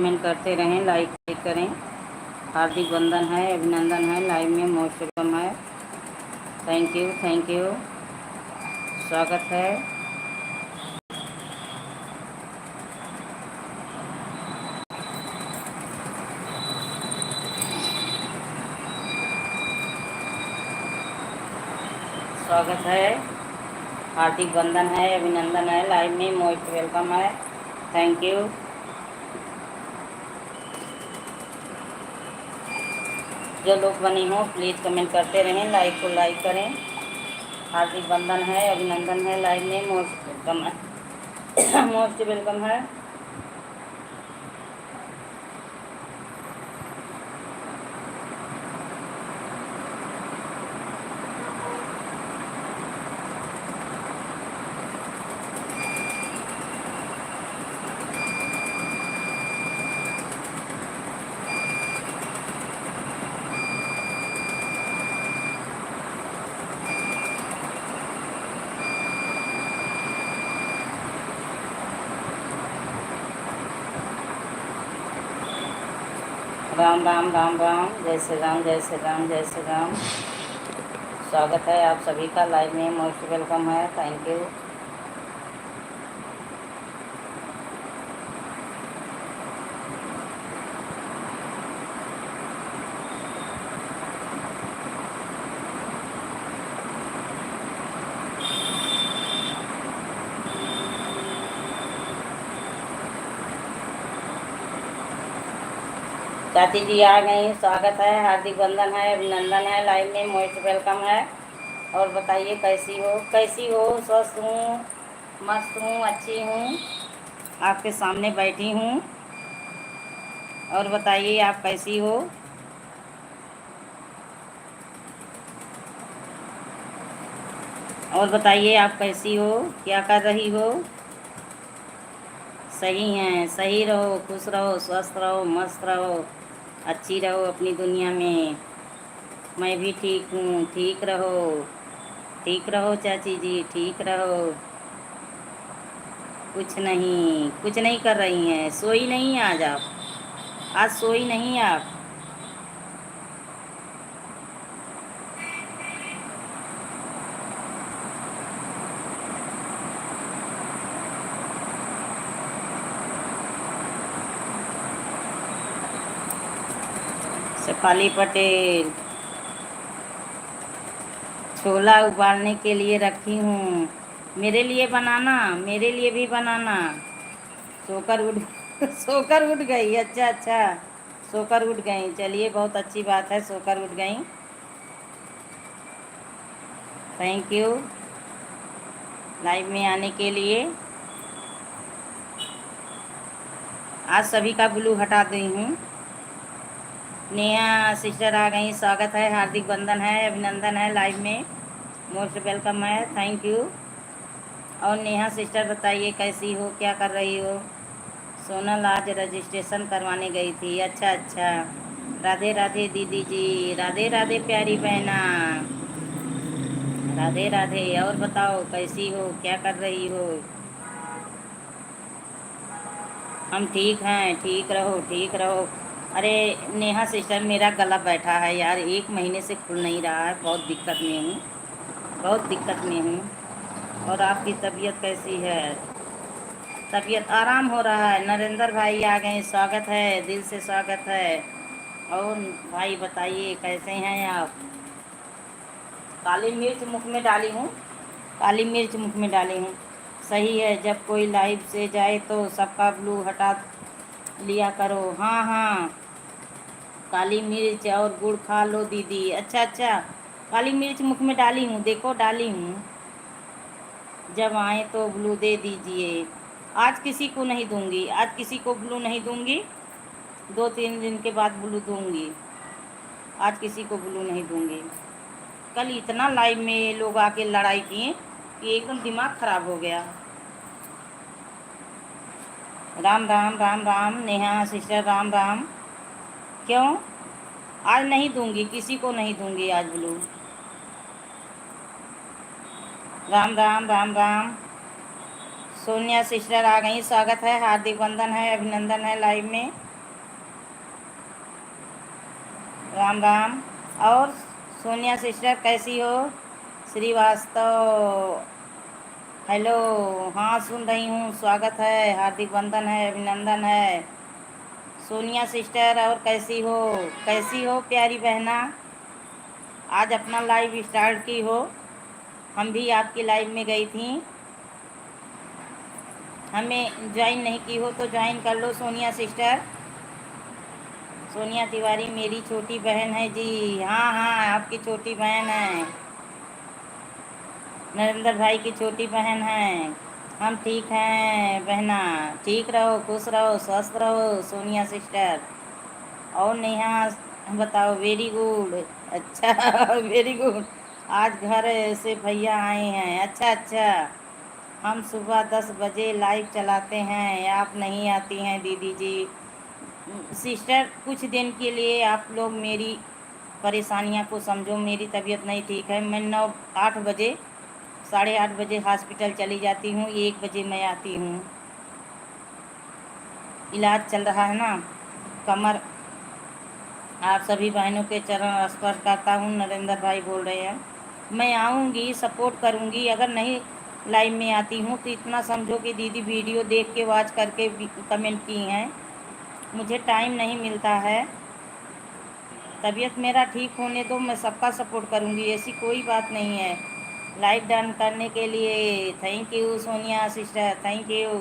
Comment करते रहें, like करें। हार्दिक वंदन है, अभिनंदन है, लाइव में मोस्ट वेलकम है। थैंक यू, स्वागत है। स्वागत है, हार्दिक वंदन है, अभिनंदन है, लाइव में मोस्ट वेलकम है। Thank you. जो लोग बने हों प्लीज़ कमेंट करते रहें, लाइक को लाइक करें। हार्दिक वंदन है, अभिनंदन है, लाइव में मोस्ट वेलकम है। मोस्ट वेलकम है। राम राम राम राम, जय श्री राम, जय श्री राम, जय श्री राम। स्वागत है आप सभी का, लाइव में मोस्ट वेलकम है। Thank you. चाची जी आ गई, स्वागत है, हार्दिक वंदन है, अभिनंदन है, लाइव में मोस्ट वेलकम है। और बताइए कैसी हो, कैसी हो? स्वस्थ हूँ, मस्त हूँ, अच्छी हूँ, आपके सामने बैठी हूँ। और बताइए आप कैसी हो? और बताइए आप कैसी हो, क्या कर रही हो? सही हैं, सही रहो, खुश रहो, स्वस्थ रहो, मस्त रहो, अच्छी रहो अपनी दुनिया में। मैं भी ठीक हूँ, ठीक रहो, ठीक रहो चाची जी, ठीक रहो। कुछ नहीं कर रही हैं, सोई नहीं आज आप? आज सोई नहीं आप? शेफाली पटेल, छोला उबालने के लिए रखी हूँ। मेरे लिए बनाना, मेरे लिए भी बनाना। सोकर उठ सोकर उठ गई, अच्छा अच्छा, सोकर उठ गई, चलिए बहुत अच्छी बात है, सोकर उठ गई। थैंक यू लाइव में आने के लिए। आज सभी का ब्लू हटा दी हूँ। नेहा सिस्टर आ गई, स्वागत है, हार्दिक वंदन है, अभिनंदन है, लाइव में मोस्ट वेलकम है। Thank you. और नेहा सिस्टर बताइए कैसी हो, क्या कर रही हो? सोनल आज रजिस्ट्रेशन करवाने गई थी, अच्छा अच्छा। राधे राधे दीदी जी, राधे राधे प्यारी बहना, राधे राधे। और बताओ कैसी हो, क्या कर रही हो? हम ठीक हैं, ठीक रहो, ठीक रहो। अरे नेहा सिस्टर, मेरा गला बैठा है यार, 1 महीने से खुल नहीं रहा है, बहुत दिक्कत में हूँ, बहुत दिक्कत में हूँ। और आपकी तबीयत कैसी है? तबीयत आराम हो रहा है। नरेंद्र भाई आ गए, स्वागत है, दिल से स्वागत है। और भाई बताइए कैसे हैं आप? काली मिर्च मुख में डाली हूँ, काली मिर्च मुख में डाली हूँ। सही है, जब कोई लाइव से जाए तो सबका ब्लू हटा लिया करो। हाँ हाँ, काली मिर्च और गुड़ खा लो दीदी, अच्छा अच्छा। काली मिर्च मुख में डाली हूँ, देखो डाली हूँ। जब आए तो ब्लू दे दीजिए। आज किसी को नहीं दूंगी, आज किसी को ब्लू नहीं दूंगी, 2-3 दिन के बाद ब्लू दूंगी। आज किसी को ब्लू नहीं दूंगी। कल इतना लाइव में लोग आके लड़ाई किए कि एकदम दिमाग खराब हो गया। राम राम राम राम, नेहा सिस्टर राम राम। क्यों? आज नहीं दूंगी, किसी को नहीं दूंगी आज ब्लू। राम राम राम राम। सोनिया सिस्टर आ गई, स्वागत है, हार्दिक वंदन है, अभिनंदन है, लाइव में राम राम। और सोनिया सिस्टर कैसी हो? श्रीवास्तव, हेलो। हाँ, सुन रही हूँ। स्वागत है, हार्दिक वंदन है, अभिनंदन है। सोनिया सिस्टर, और कैसी हो? कैसी हो प्यारी बहना? आज अपना लाइव स्टार्ट की हो। हम भी आपकी लाइव में गई थी। हमें ज्वाइन नहीं की हो तो ज्वाइन कर लो सोनिया सिस्टर। सोनिया तिवारी मेरी छोटी बहन है जी। हाँ हाँ, आपकी छोटी बहन है, नरेंद्र भाई की छोटी बहन है। हम ठीक हैं बहना। ठीक रहो, खुश रहो, स्वस्थ रहो सोनिया सिस्टर। और नेहा, बताओ। Very good. अच्छा वेरी गुड। आज घर से भैया आए हैं। अच्छा अच्छा। हम सुबह 10 बजे लाइव चलाते हैं, आप नहीं आती हैं दीदी जी। सिस्टर, कुछ दिन के लिए आप लोग मेरी परेशानियां को समझो। मेरी तबीयत नहीं ठीक है। मैं 9 8 बजे, 8:30 बजे हॉस्पिटल चली जाती हूँ। 1 बजे मैं आती हूँ। इलाज चल रहा है ना कमर। आप सभी बहनों के चरण स्पर्श करता हूँ। नरेंद्र भाई बोल रहे हैं। मैं आऊँगी, सपोर्ट करूँगी। अगर नहीं लाइव में आती हूँ तो इतना समझो कि दीदी वीडियो देख के वॉच करके कमेंट की हैं। मुझे टाइम नहीं मिलता है। तबीयत मेरा ठीक होने दो, मैं सबका सपोर्ट करूँगी, ऐसी कोई बात नहीं है। लाइव डन करने के लिए thank you Sonia sister, thank you.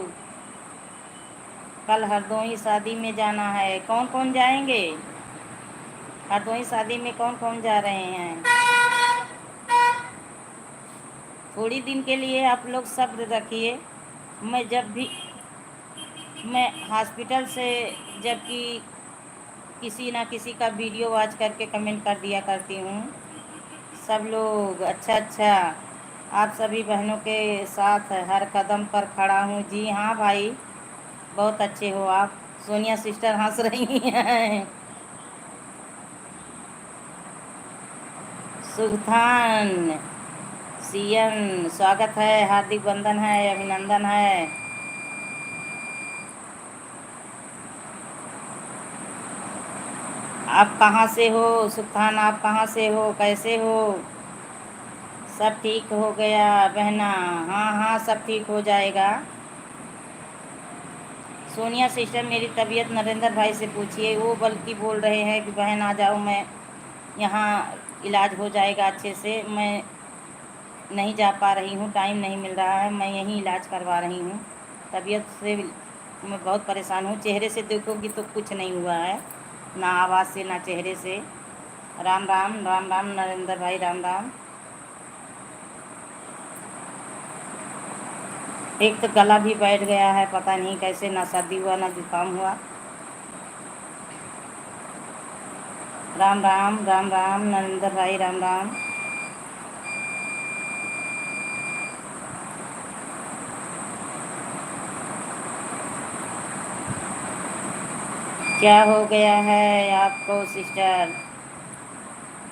कल हरदोई शादी में जाना है। कौन कौन जाएंगे हरदोई शादी में? कौन कौन जा रहे हैं? थोड़ी दिन के लिए आप लोग सब्र रखिए। मैं जब भी मैं हॉस्पिटल से जबकि किसी ना किसी का वीडियो वॉच करके कमेंट कर दिया करती हूँ। सब लोग अच्छा अच्छा। आप सभी बहनों के साथ हर कदम पर खड़ा हूँ। जी हाँ भाई, बहुत अच्छे हो आप। सोनिया सिस्टर हंस रही हैं। सुल्तान सीएम, स्वागत है, हार्दिक वंदन है, अभिनंदन है। आप कहाँ से हो सुल्तान? आप कहाँ से हो? कैसे हो? सब ठीक हो गया बहना? हाँ हाँ, सब ठीक हो जाएगा। सोनिया सिस्टर, मेरी तबीयत नरेंद्र भाई से पूछिए। वो बल्कि बोल रहे हैं कि बहन आ जाओ, मैं यहाँ इलाज हो जाएगा अच्छे से। मैं नहीं जा पा रही हूँ, टाइम नहीं मिल रहा है। मैं यहीं इलाज करवा रही हूँ। तबीयत से मैं बहुत परेशान हूँ। चेहरे से देखोगी तो कुछ नहीं हुआ है, ना आवाज़ से ना चेहरे से। राम राम, राम राम नरेंद्र भाई, राम राम। एक तो गला भी बैठ गया है, पता नहीं कैसे, ना सर्दी हुआ ना जुकाम हुआ। राम राम, राम राम नरेंद्र भाई, राम राम। क्या हो गया है आपको सिस्टर?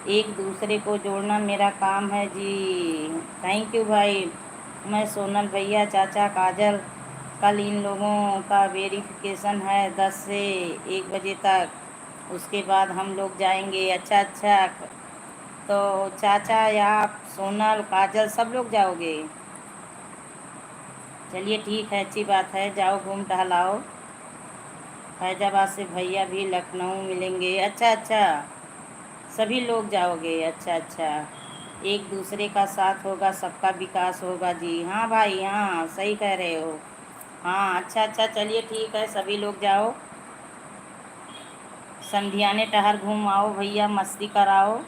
एक दूसरे को जोड़ना मेरा काम है जी। थैंक यू भाई। मैं सोनल भैया, चाचा काजल, कल इन लोगों का वेरिफिकेशन है 10 से 1 बजे तक। उसके बाद हम लोग जाएंगे। अच्छा अच्छा, तो चाचा या आप, सोनल, काजल, सब लोग जाओगे? चलिए ठीक है, अच्छी बात है। जाओ, घूम टहलाओ। फैजाबाद से भैया भी लखनऊ मिलेंगे। अच्छा अच्छा, सभी लोग जाओगे? अच्छा अच्छा। एक दूसरे का साथ होगा, सबका विकास होगा जी। हाँ भाई, हाँ सही कह रहे हो। हाँ अच्छा अच्छा, चलिए ठीक है, सभी लोग जाओ। संध्याने टहर घूम आओ भैया, मस्ती कराओ।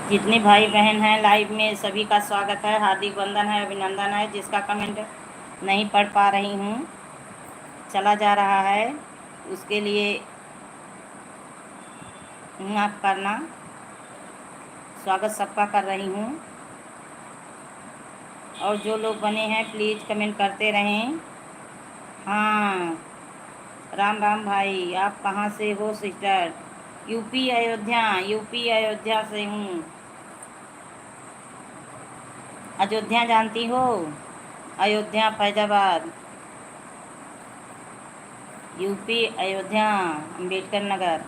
जितने भाई बहन हैं लाइव में, सभी का स्वागत है, हार्दिक वंदन है, अभिनंदन है। जिसका कमेंट नहीं पढ़ पा रही हूँ, चला जा रहा है, उसके लिए माफ़ करना। स्वागत सबका कर रही हूँ। और जो लोग बने हैं प्लीज़ कमेंट करते रहें। हाँ, राम राम भाई। आप कहाँ से हो sister? UP Ayodhya, UP Ayodhya से हूँ। अयोध्या जानती हो? अयोध्या फैजाबाद, यूपी अयोध्या, अम्बेडकर नगर।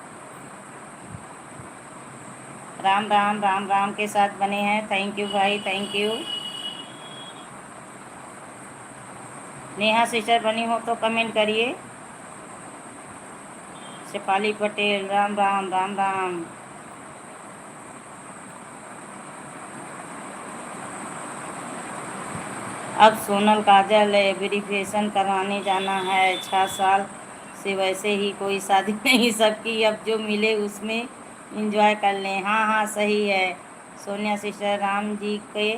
राम राम राम राम के साथ बने हैं। थैंक यू भाई, थैंक यू। नेहा सिस्टर बनी हो तो कमेंट करिए। शेफाली पटेल, राम राम राम राम। अब सोनल काजल वेरिफिकेशन करवाने जाना है। 6 साल से वैसे ही कोई शादी नहीं सबकी, अब जो मिले उसमें इंजॉय कर लें। हाँ हाँ सही है। सोनिया सिस्टर राम जी के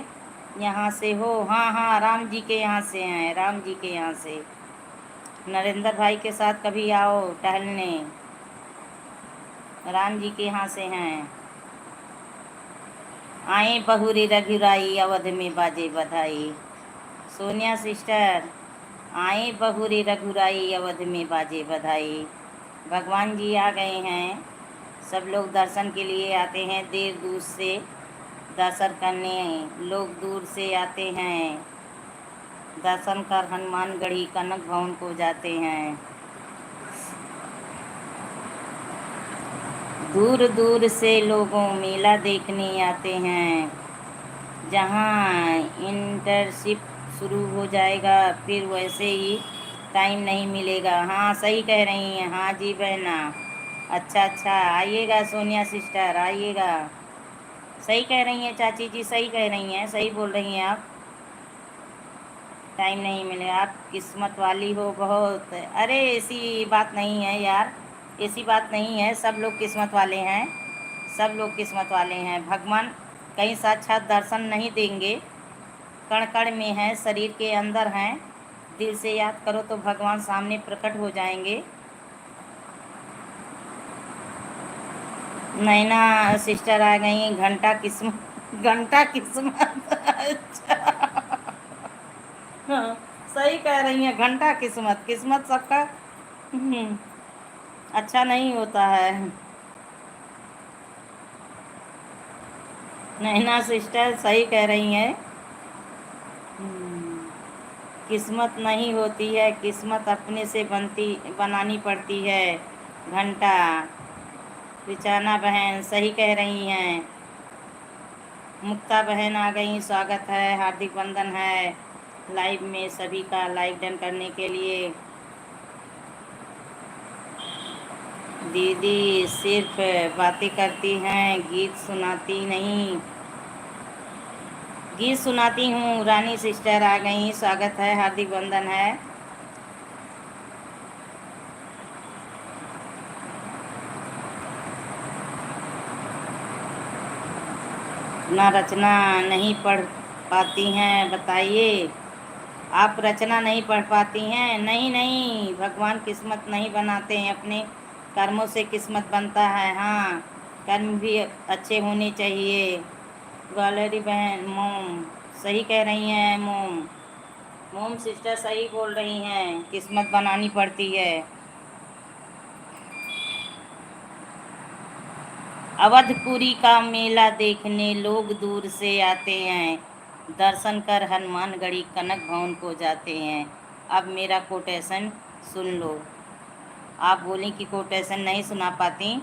यहाँ से हो? हाँ हाँ राम जी के यहाँ से हैं, राम जी के यहाँ से। नरेंद्र भाई के साथ कभी आओ टहलने, राम जी के यहाँ से हैं। आए बहुरी रघुराई, अवध में बाजे बधाई। सोनिया सिस्टर आए बहुरी रघुराई, अवध में बाजे बधाई। भगवान जी आ गए हैं। सब लोग दर्शन के लिए आते हैं, देर दूर से दर्शन करने लोग दूर से आते हैं। दर्शन कर हनुमानगढ़ी कनक भवन को जाते हैं। दूर दूर से लोगों मेला देखने आते हैं। जहाँ इंटर्नशिप शुरू हो जाएगा फिर वैसे ही टाइम नहीं मिलेगा। हाँ सही कह रही हैं। हाँ जी बहना, अच्छा अच्छा, आइएगा सोनिया सिस्टर, आइएगा। सही कह रही हैं चाची जी, सही कह रही हैं, सही बोल रही हैं आप। टाइम नहीं मिले, आप किस्मत वाली हो बहुत। अरे ऐसी बात नहीं है यार, ऐसी बात नहीं है। सब लोग किस्मत वाले हैं, सब लोग किस्मत वाले हैं। भगवान कहीं साक्षात दर्शन नहीं देंगे, कण कण में है, शरीर के अंदर हैं। दिल से याद करो तो भगवान सामने प्रकट हो जाएंगे। नैना सिस्टर आ गई। घंटा किस्मत, घंटा किस्मत अच्छा हाँ, सही कह रही हैं। घंटा किस्मत, किस्मत सबका अच्छा नहीं होता है। नैना सिस्टर सही कह रही हैं। किस्मत नहीं होती है, किस्मत अपने से बनानी पड़ती है। घंटा रिचाना बहन सही कह रही हैं। मुक्ता बहन आ गई, स्वागत है, हार्दिक वंदन है। लाइव में सभी का लाइक डन करने के लिए। दीदी सिर्फ बातें करती हैं, गीत सुनाती नहीं। गीत सुनाती हूँ। रानी सिस्टर आ गई, स्वागत है, हार्दिक वंदन है। ना रचना नहीं पढ़ पाती हैं, बताइए। आप रचना नहीं पढ़ पाती हैं? नहीं नहीं, भगवान किस्मत नहीं बनाते हैं, अपने कर्मों से किस्मत बनता है। हाँ, कर्म भी अच्छे होने चाहिए। गैलरी बहन मोम सही कह रही हैं। मोम मोम सिस्टर सही बोल रही हैं, किस्मत बनानी पड़ती है। अवधपुरी का मेला देखने लोग दूर से आते हैं। दर्शन कर हनुमानगढ़ी कनक भवन को जाते हैं। अब मेरा कोटेशन सुन लो। आप बोली कि कोटेशन नहीं सुना पाती,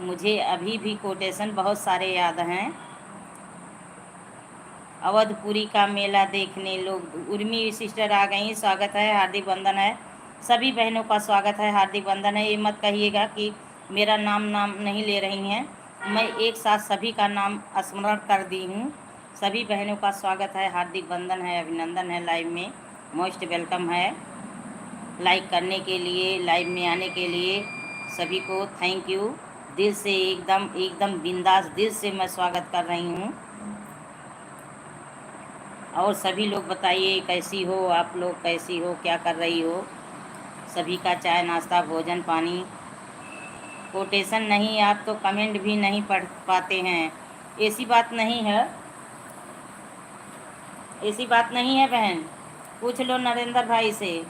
मुझे अभी भी कोटेशन बहुत सारे याद हैं। अवधपुरी का मेला देखने लोग। उर्मी सिस्टर आ गई, स्वागत है, हार्दिक वंदन है। सभी बहनों का स्वागत है, हार्दिक वंदन है। ये मत कहिएगा कि मेरा नाम नाम नहीं ले रही हैं, मैं एक साथ सभी का नाम स्मरण कर दी हूँ। सभी बहनों का स्वागत है, हार्दिक वंदन है, अभिनंदन है। लाइव में मोस्ट वेलकम है। लाइक करने के लिए, लाइव में आने के लिए सभी को थैंक यू। दिल से एकदम एकदम बिंदास दिल से मैं स्वागत कर रही हूँ। और सभी लोग बताइए कैसी हो आप लोग, कैसी हो, क्या कर रही हो। सभी का चाय नाश्ता भोजन पानी। कोटेशन नहीं, आप तो कमेंट भी नहीं पढ़ पाते हैं। ऐसी बात नहीं है, ऐसी बात नहीं है बहन, पूछ लो नरेंद्र भाई से।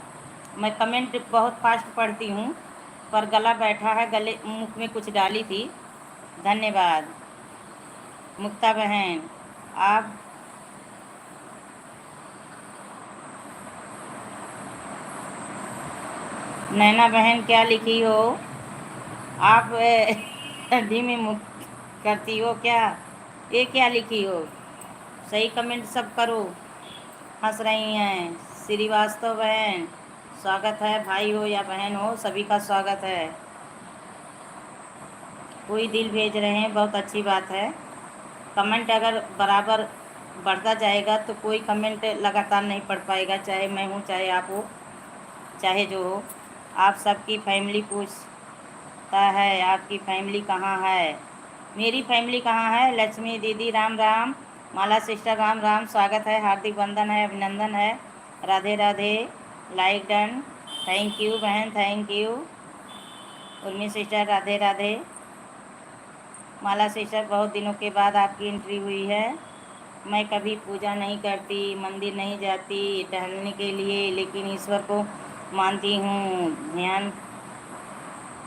मैं कमेंट बहुत फास्ट पढ़ती हूँ, पर गला बैठा है, गले मुख में कुछ डाली थी। धन्यवाद मुक्ता बहन। आप नैना बहन क्या लिखी हो आप? धीमी मुख करती हो क्या? ये क्या लिखी हो? सही कमेंट सब करो। हंस रही हैं श्रीवास्तव बहन, स्वागत है। भाई हो या बहन हो, सभी का स्वागत है। कोई दिल भेज रहे हैं, बहुत अच्छी बात है। कमेंट अगर बराबर बढ़ता जाएगा तो कोई कमेंट लगातार नहीं पढ़ पाएगा, चाहे मैं हूँ, चाहे आप हो, चाहे जो हो। आप सबकी फैमिली पूछता है, आपकी फैमिली कहाँ है? मेरी फैमिली कहाँ है? लक्ष्मी दीदी राम राम, माला सिस्टर राम राम, स्वागत है, हार्दिक वंदन है, अभिनंदन है, Radhe Radhe, like done, thank you बहन, thank you. Urmi sister Radhe Radhe. Mala sister बहुत दिनों के बाद आपकी एंट्री हुई है। मैं कभी पूजा नहीं करती, मंदिर नहीं जाती टहलने के लिए, लेकिन ईश्वर को मानती हूँ, ध्यान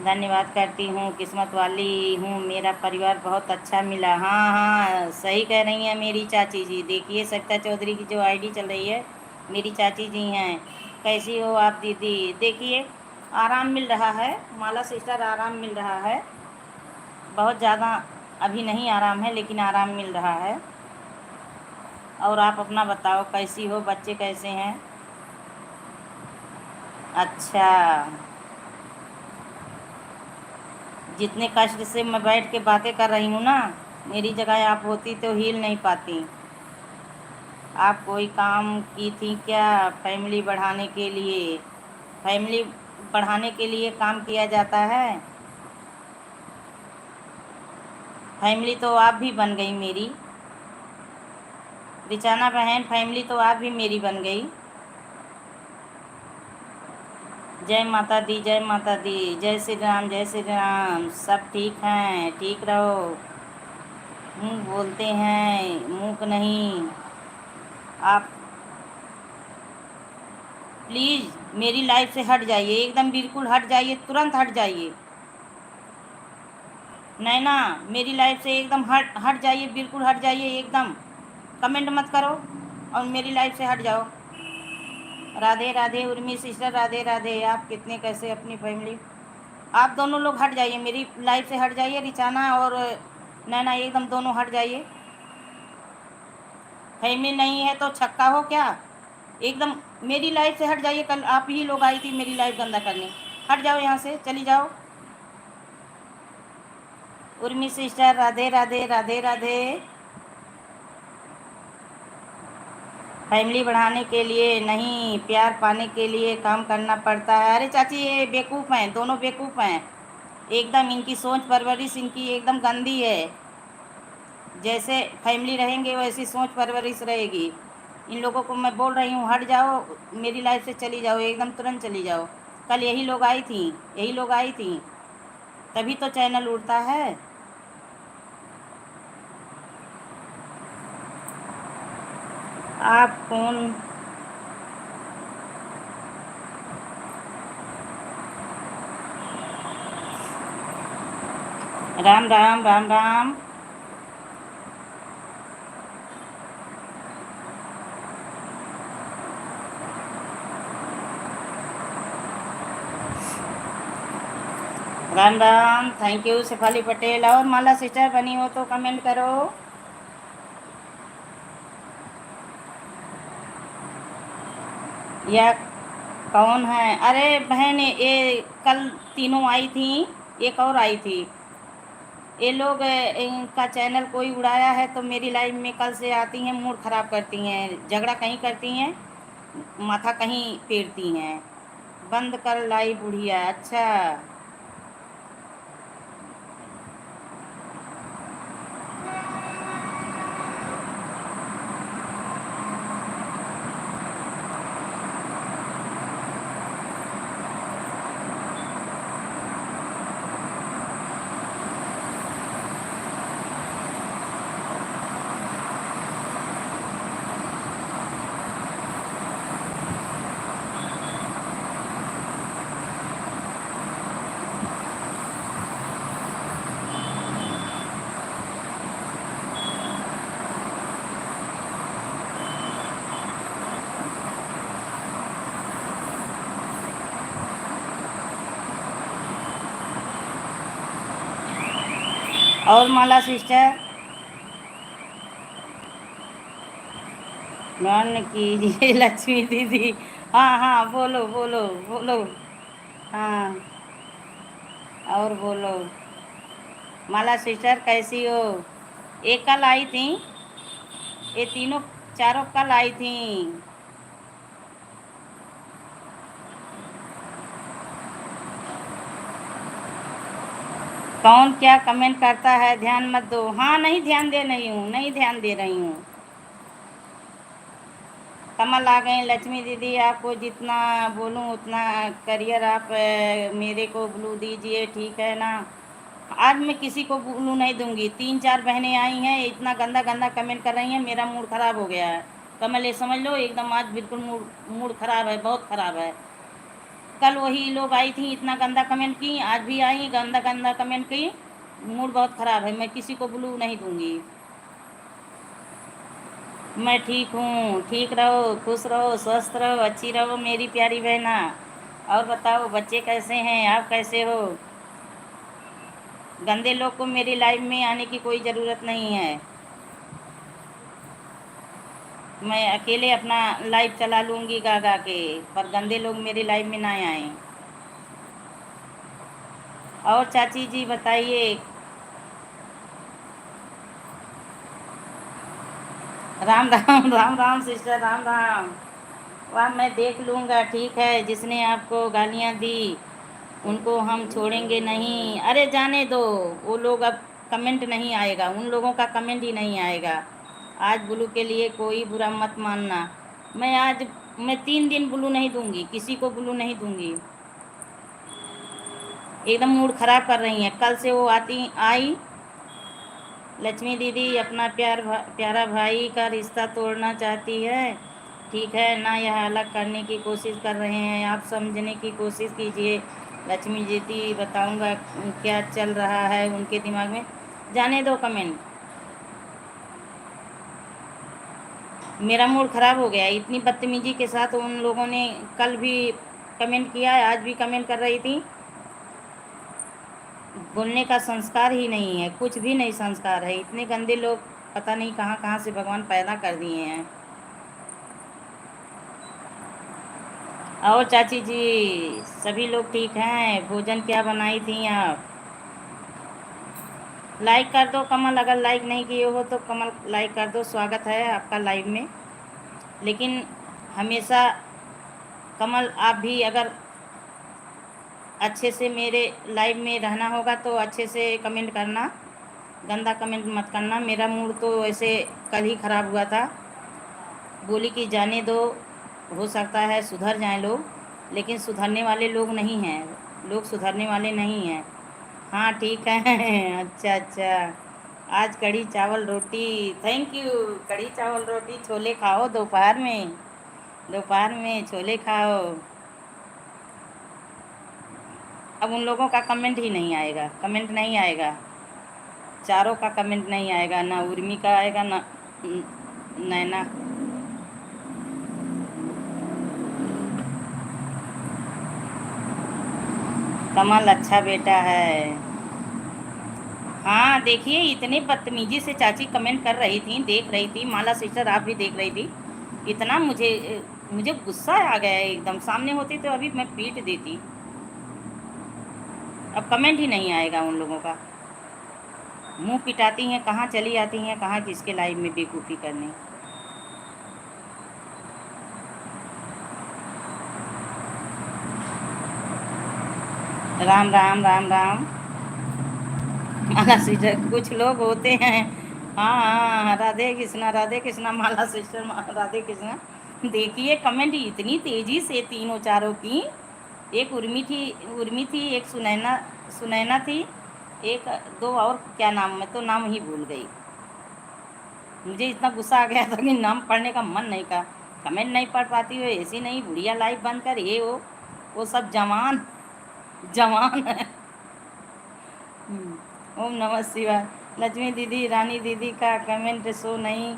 धन्यवाद करती हूँ, किस्मत वाली हूँ, मेरा परिवार बहुत अच्छा मिला। हाँ हाँ, सही कह रही हैं मेरी चाची जी। देखिए सरिता चौधरी की जो आईडी चल रही है, मेरी चाची जी हैं। कैसी हो आप दीदी? देखिए आराम मिल रहा है माला सिस्टर, आराम मिल रहा है, बहुत ज़्यादा अभी नहीं आराम है, लेकिन आराम मिल रहा है। और आप अपना बताओ, कैसी हो? बच्चे कैसे हैं? अच्छा, जितने कष्ट से मैं बैठ के बातें कर रही हूँ ना, मेरी जगह आप होती तो हिल नहीं पाती। आप कोई काम की थी क्या फैमिली बढ़ाने के लिए? फैमिली बढ़ाने के लिए काम किया जाता है। फैमिली तो आप भी बन गई मेरी। रिचाना बहन, फैमिली तो आप भी मेरी बन गई। जय माता दी, जय माता दी, जय श्री राम, जय श्री राम। सब ठीक हैं, ठीक रहो। मुँह बोलते हैं, मूक नहीं। आप प्लीज़ मेरी लाइफ से हट जाइए, एकदम बिल्कुल हट जाइए, तुरंत हट जाइए। नैना, मेरी लाइफ से एकदम हट हट जाइए, बिल्कुल हट जाइए एकदम। कमेंट मत करो और मेरी लाइफ से हट जाओ। राधे राधे उर्मी सिस्टर, राधे राधे। आप कितने कैसे अपनी फैमिली, आप दोनों लोग हट जाइए, मेरी लाइफ से हट जाइए। रिचाना और नैना एकदम दोनों हट जाइए। फैमिली नहीं है तो छक्का हो क्या? एकदम मेरी लाइफ से हट जाइए। कल आप ही लोग आई थी मेरी लाइफ गंदा करने। हट जाओ यहाँ से, चली जाओ। उर्मी सिस्टर राधे राधे, राधे राधे। फैमिली बढ़ाने के लिए नहीं, प्यार पाने के लिए काम करना पड़ता है। अरे चाची, ये बेवकूफ़ हैं, दोनों बेवकूफ़ हैं एकदम। इनकी सोच परवरिश इनकी एकदम गंदी है। जैसे फैमिली रहेंगे वैसी सोच परवरिश रहेगी। इन लोगों को मैं बोल रही हूँ, हट जाओ, मेरी लाइफ से चली जाओ, एकदम तुरंत चली जाओ। कल यही लोग आई थी, यही लोग आई थी, तभी तो चैनल उड़ता है। आप कौन? राम राम, राम राम। Ram Ram, thank you Shefali Patel. और माला सिस्टर बनी हो तो कमेंट करो। या कौन है? अरे बहन, ये कल तीनों आई थी, एक और आई थी। ये लोग इनका चैनल कोई उड़ाया है तो मेरी लाइफ में कल से आती हैं, मूड ख़राब करती हैं, झगड़ा कहीं करती हैं, माथा कहीं फेरती हैं। बंद कर लाइव बुढ़िया। अच्छा, और माला सिस्टर मान कीजिए लक्ष्मी दीदी। हाँ हाँ, बोलो बोलो बोलो। हाँ, और बोलो। माला सिस्टर कैसी हो? एक कल आई थी, ये तीनों चारों कल आई थी। कौन क्या कमेंट करता है ध्यान मत दो। हाँ, नहीं ध्यान दे रही हूँ, नहीं ध्यान दे रही हूँ। कमल आ गए। लक्ष्मी दीदी, आपको जितना बोलूं उतना करियर आप मेरे को ब्लू दीजिए, ठीक है ना? आज मैं किसी को ब्लू नहीं दूंगी। 3-4 बहनें आई हैं, इतना गंदा गंदा कमेंट कर रही हैं, मेरा मूड ख़राब हो गया है। कमल, ये समझ लो एकदम आज बिल्कुल मूड मूड ख़राब है, बहुत ख़राब है। कल वही लोग आई थी, इतना गंदा कमेंट की, आज भी आई गंदा गंदा कमेंट की। मूड बहुत ख़राब है, मैं किसी को ब्लू नहीं दूंगी। मैं ठीक हूँ। ठीक रहो, खुश रहो, स्वस्थ रहो, अच्छी रहो मेरी प्यारी बहना। और बताओ, बच्चे कैसे हैं? आप कैसे हो? गंदे लोग को मेरी लाइफ में आने की कोई ज़रूरत नहीं है। मैं अकेले अपना लाइफ चला लूँगी गा गा के, पर गंदे लोग मेरी लाइफ में ना आएँ। और चाची जी बताइए। राम राम राम राम सिस्टर, राम राम। वाह, मैं देख लूँगा, ठीक है। जिसने आपको गालियाँ दी उनको हम छोड़ेंगे नहीं। अरे जाने दो, वो लोग अब कमेंट नहीं आएगा, उन लोगों का कमेंट ही नहीं आएगा। आज ब्लू के लिए कोई बुरा मत मानना। मैं 3 दिन ब्लू नहीं दूंगी, किसी को ब्लू नहीं दूंगी। एकदम मूड ख़राब कर रही हैं। कल से वो आई लक्ष्मी दीदी अपना प्यारा भाई का रिश्ता तोड़ना चाहती है, ठीक है ना? यह अलग करने की कोशिश कर रहे हैं, आप समझने की कोशिश कीजिए। लक्ष्मी दीदी, बताऊंगा क्या चल रहा है उनके दिमाग में। जाने दो कमेंट। मेरा मूड ख़राब हो गया इतनी बदतमीजी के साथ। उन लोगों ने कल भी कमेंट किया है, आज भी कमेंट कर रही थी। बोलने का संस्कार ही नहीं है, कुछ भी नहीं संस्कार है। इतने गंदे लोग पता नहीं कहाँ कहाँ से भगवान पैदा कर दिए हैं। और चाची जी, सभी लोग ठीक हैं? भोजन क्या बनाई थी आप? लाइक कर दो कमल, अगर लाइक नहीं किए हो तो कमल लाइक कर दो। स्वागत है आपका लाइव में। लेकिन हमेशा कमल, आप भी अगर अच्छे से मेरे लाइव में रहना होगा तो अच्छे से कमेंट करना, गंदा कमेंट मत करना। मेरा मूड तो ऐसे कल ही ख़राब हुआ था। बोली कि जाने दो, हो सकता है सुधर जाएं लोग, लेकिन सुधरने वाले लोग नहीं हैं। लोग सुधरने वाले नहीं हैं। हाँ ठीक है अच्छा अच्छा। आज कढ़ी चावल रोटी। Thank you. कढ़ी चावल रोटी छोले खाओ दोपहर में, दोपहर में छोले खाओ। अब उन लोगों का कमेंट ही नहीं आएगा, कमेंट नहीं आएगा। चारों का कमेंट नहीं आएगा, ना उर्मी का आएगा, ना नैना। कमल अच्छा बेटा है। हाँ देखिए, इतने बदतमीजी से चाची कमेंट कर रही थी, देख रही थी। माला सिस्टर आप भी देख रही थी। इतना मुझे गुस्सा आ गया है एकदम। सामने होती तो अभी मैं पीट देती। अब कमेंट ही नहीं आएगा उन लोगों का। मुंह पिटाती हैं, कहाँ चली आती हैं, कहाँ किसके लाइव में बेवकूफ़ी करने। राम राम राम राम। माला सिस्टर, कुछ लोग होते हैं। हाँ हाँ, राधे कृष्णा राधे कृष्णा। माला सिस्टर, राधे कृष्णा। देखिए कमेंट इतनी तेजी से तीनों चारों की। एक उर्मी थी, एक सुनैना सुनैना थी, एक दो और क्या नाम, मैं तो नाम ही भूल गई। मुझे इतना गुस्सा आ गया था कि नाम पढ़ने का मन नहीं का। कमेंट नहीं पढ़ पाती हो, ऐसी नहीं, बुढ़िया लाइफ बंद कर, ये वो सब जवान जवान है। ओम नमः शिवाय। लक्ष्मी दीदी, रानी दीदी का कमेंट शो नहीं।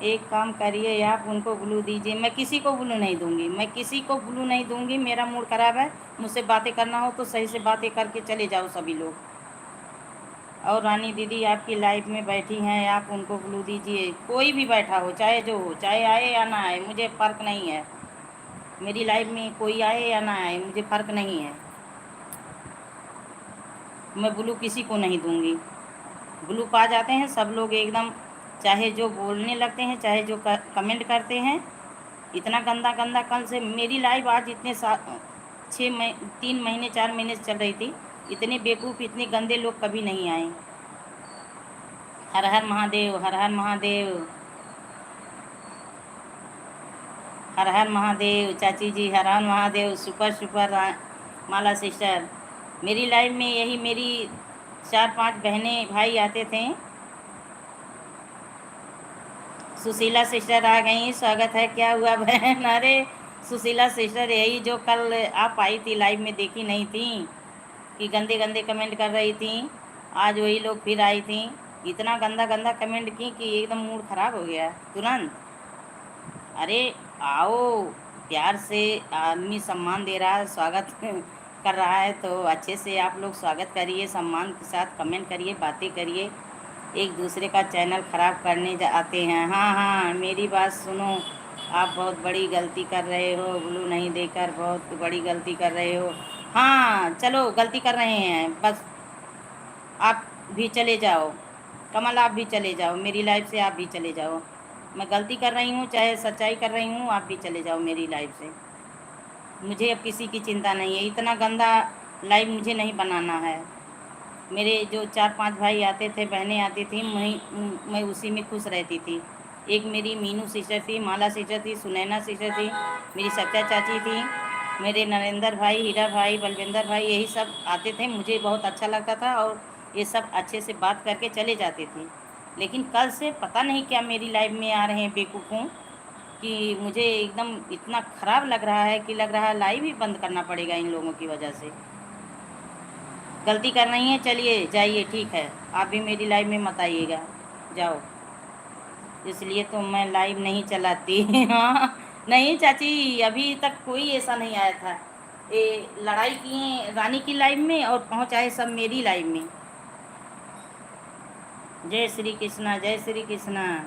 एक काम करिए, आप उनको ब्लू दीजिए। मैं किसी को ब्लू नहीं दूंगी, मैं किसी को ब्लू नहीं दूंगी। मेरा मूड ख़राब है। मुझसे बातें करना हो तो सही से बातें करके चले जाओ सभी लोग। और रानी दीदी आपकी लाइफ में बैठी हैं, आप उनको ब्लू दीजिए। कोई भी बैठा हो, चाहे जो हो, चाहे आए या ना आए, मुझे फ़र्क नहीं है। मेरी लाइफ में कोई आए या ना आए, मुझे फ़र्क नहीं है। मैं ब्लू किसी को नहीं दूंगी। ब्लू पा जाते हैं सब लोग एकदम, चाहे जो बोलने लगते हैं, चाहे जो कमेंट करते हैं। इतना गंदा गंदा कल से मेरी लाइफ आज इतने 3 महीने 4 महीने से चल रही थी। इतने बेवकूफ़, इतने गंदे लोग कभी नहीं आए। हर हर महादेव, हर हर महादेव, हर हर महादेव। चाची जी हर हर महादेव। सुपर सुपर माला सिस्टर। मेरी लाइफ में यही मेरी 4-5 बहनें भाई आते थे। सुशीला सिस्टर आ गई, स्वागत है। क्या हुआ बहन? अरे सुशीला सिस्टर यही जो कल आप आई थी लाइव में, देखी नहीं थी कि गंदे गंदे कमेंट कर रही थी। आज वही लोग फिर आई थी, इतना गंदा गंदा कमेंट की कि एकदम मूड ख़राब हो गया तुरंत। अरे आओ, प्यार से आदमी सम्मान दे रहा है, स्वागत कर रहा है, तो अच्छे से आप लोग स्वागत करिए, सम्मान के साथ कमेंट करिए, बातें करिए। एक दूसरे का चैनल ख़राब करने आते हैं। हाँ हाँ, मेरी बात सुनो। आप बहुत बड़ी गलती कर रहे हो, ब्लू नहीं देकर बहुत बड़ी गलती कर रहे हो। हाँ चलो, गलती कर रहे हैं बस। आप भी चले जाओ, कमल आप भी चले जाओ, मेरी लाइफ से आप भी चले जाओ। मैं गलती कर रही हूँ, चाहे सच्चाई कर रही हूँ, आप भी चले जाओ मेरी लाइफ से। मुझे अब किसी की चिंता नहीं है। इतना गंदा लाइफ मुझे नहीं बनाना है। मेरे जो 4-5 भाई आते थे, बहनें आती थी, मैं उसी में खुश रहती थी। एक मेरी मीनू सिस्टर थी, माला सिस्टर थी, सुनैना सिस्टर थी, मेरी सच्चा चाची थी, मेरे नरेंद्र भाई, हीरा भाई, बलविंदर भाई, यही सब आते थे। मुझे बहुत अच्छा लगता था और ये सब अच्छे से बात करके चले जाते थे। लेकिन कल से पता नहीं क्या मेरी लाइफ में आ रहे हैं बेवकूफ़ों, कि मुझे एकदम इतना ख़राब लग रहा है कि लग रहा है लाइव ही बंद करना पड़ेगा इन लोगों की वजह से। गलती कर रही हैं, चलिए जाइए, ठीक है। आप भी मेरी लाइव में मत आइएगा, जाओ। इसलिए तो मैं लाइव नहीं चलाती। हाँ नहीं चाची, अभी तक कोई ऐसा नहीं आया था। ये लड़ाई किए रानी की लाइव में और पहुँच आए सब मेरी लाइव में। जय श्री कृष्णा, जय श्री कृष्णा।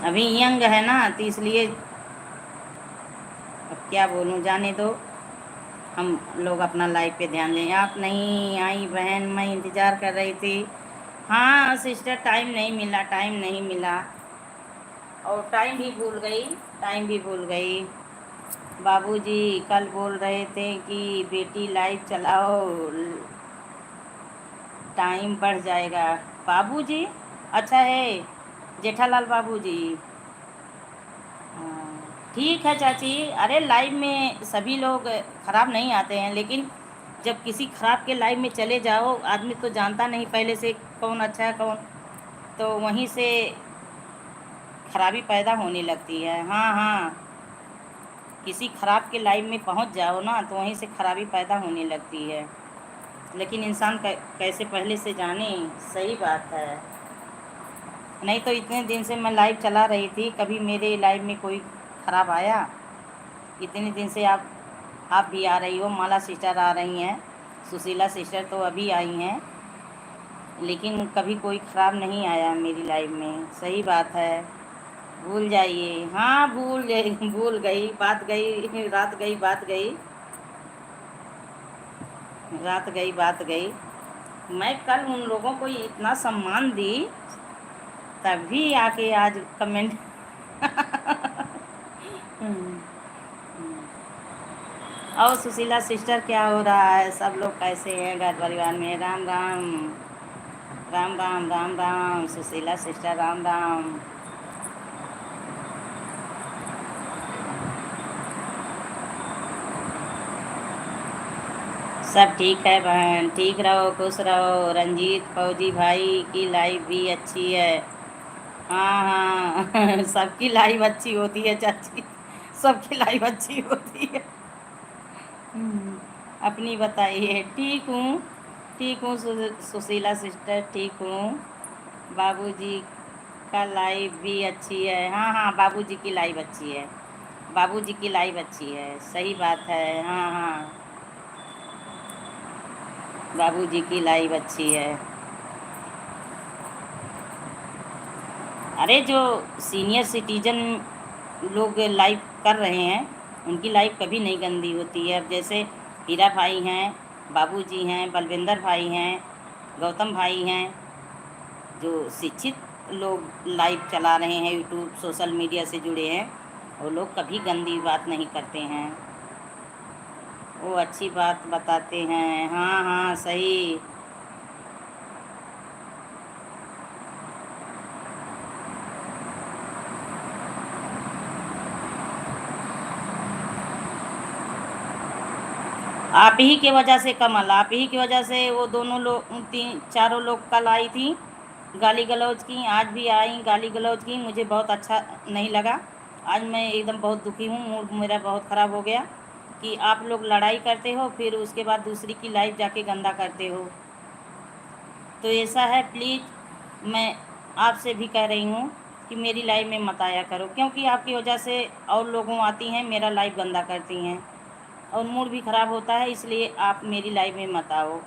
अभी यंग है ना, तो इसलिए अब क्या बोलूँ, जाने दो। हम लोग अपना लाइफ पे ध्यान दें। आप नहीं आई बहन, मैं इंतज़ार कर रही थी। हाँ सिस्टर, टाइम नहीं मिला, टाइम नहीं मिला, और टाइम भी भूल गई, टाइम भी भूल गई। बाबूजी कल बोल रहे थे कि बेटी लाइव चलाओ, टाइम बढ़ जाएगा। बाबूजी अच्छा है, जेठालाल बाबूजी। ठीक है चाची। अरे लाइव में सभी लोग ख़राब नहीं आते हैं, लेकिन जब किसी ख़राब के लाइव में चले जाओ, आदमी तो जानता नहीं पहले से कौन अच्छा है कौन, तो वहीं से खराबी पैदा होने लगती है। हाँ हाँ, किसी ख़राब के लाइव में पहुंच जाओ ना, तो वहीं से खराबी पैदा होने लगती है। लेकिन इंसान कैसे पहले से जाने, सही बात है। नहीं तो इतने दिन से मैं लाइव चला रही थी, कभी मेरे लाइव में कोई ख़राब आया? इतने दिन से आप भी आ रही हो, माला सिस्टर आ रही हैं, सुशीला सिस्टर तो अभी आई हैं, लेकिन कभी कोई ख़राब नहीं आया मेरी लाइफ में। सही बात है, भूल जाइए। हाँ भूल गई, बात गई, रात गई, बात गई, रात गई, बात गई। मैं कल उन लोगों को इतना सम्मान दी, तभी आके आज कमेंट। और सुशीला सिस्टर क्या हो रहा है? सब लोग कैसे हैं घर परिवार में? राम राम, राम राम, राम राम सुशीला सिस्टर, राम राम। सब ठीक है बहन, ठीक रहो, खुश रहो। रंजीत फौजी भाई की लाइफ भी अच्छी है। हाँ हाँ सबकी लाइफ अच्छी होती है चाची, सबकी लाइफ अच्छी होती है। अपनी बताइए। ठीक हूँ, ठीक हूँ सुशीला सिस्टर, ठीक हूँ। बाबूजी का लाइफ भी अच्छी है। हाँ हाँ, बाबूजी की लाइफ अच्छी है, बाबूजी की लाइफ अच्छी है, सही बात है। हाँ हाँ, बाबूजी की लाइव अच्छी है। अरे जो सीनियर सिटीजन लोग लाइव कर रहे हैं उनकी लाइव कभी नहीं गंदी होती है। अब जैसे हीरा भाई हैं, बाबूजी हैं, बलविंदर भाई हैं, गौतम भाई हैं, जो शिक्षित लोग लाइव चला रहे हैं, यूट्यूब सोशल मीडिया से जुड़े हैं, वो लोग कभी गंदी बात नहीं करते हैं, वो अच्छी बात बताते हैं। हाँ हाँ सही। आप ही की वजह से कमल, आप ही की वजह से वो दोनों लोग, तीन चारों लोग कल आई थी, गाली गलौज की, आज भी आई गाली गलौज की, मुझे बहुत अच्छा नहीं लगा। आज मैं एकदम बहुत दुखी हूँ, मूड मेरा बहुत ख़राब हो गया कि आप लोग लड़ाई करते हो फिर उसके बाद दूसरी की लाइफ जाके गंदा करते हो। तो ऐसा है, प्लीज़ मैं आपसे भी कह रही हूँ कि मेरी लाइफ में मत आया करो, क्योंकि आपकी वजह से और लोगों आती हैं मेरा लाइफ गंदा करती हैं और मूड भी ख़राब होता है, इसलिए आप मेरी लाइफ में मत आओ।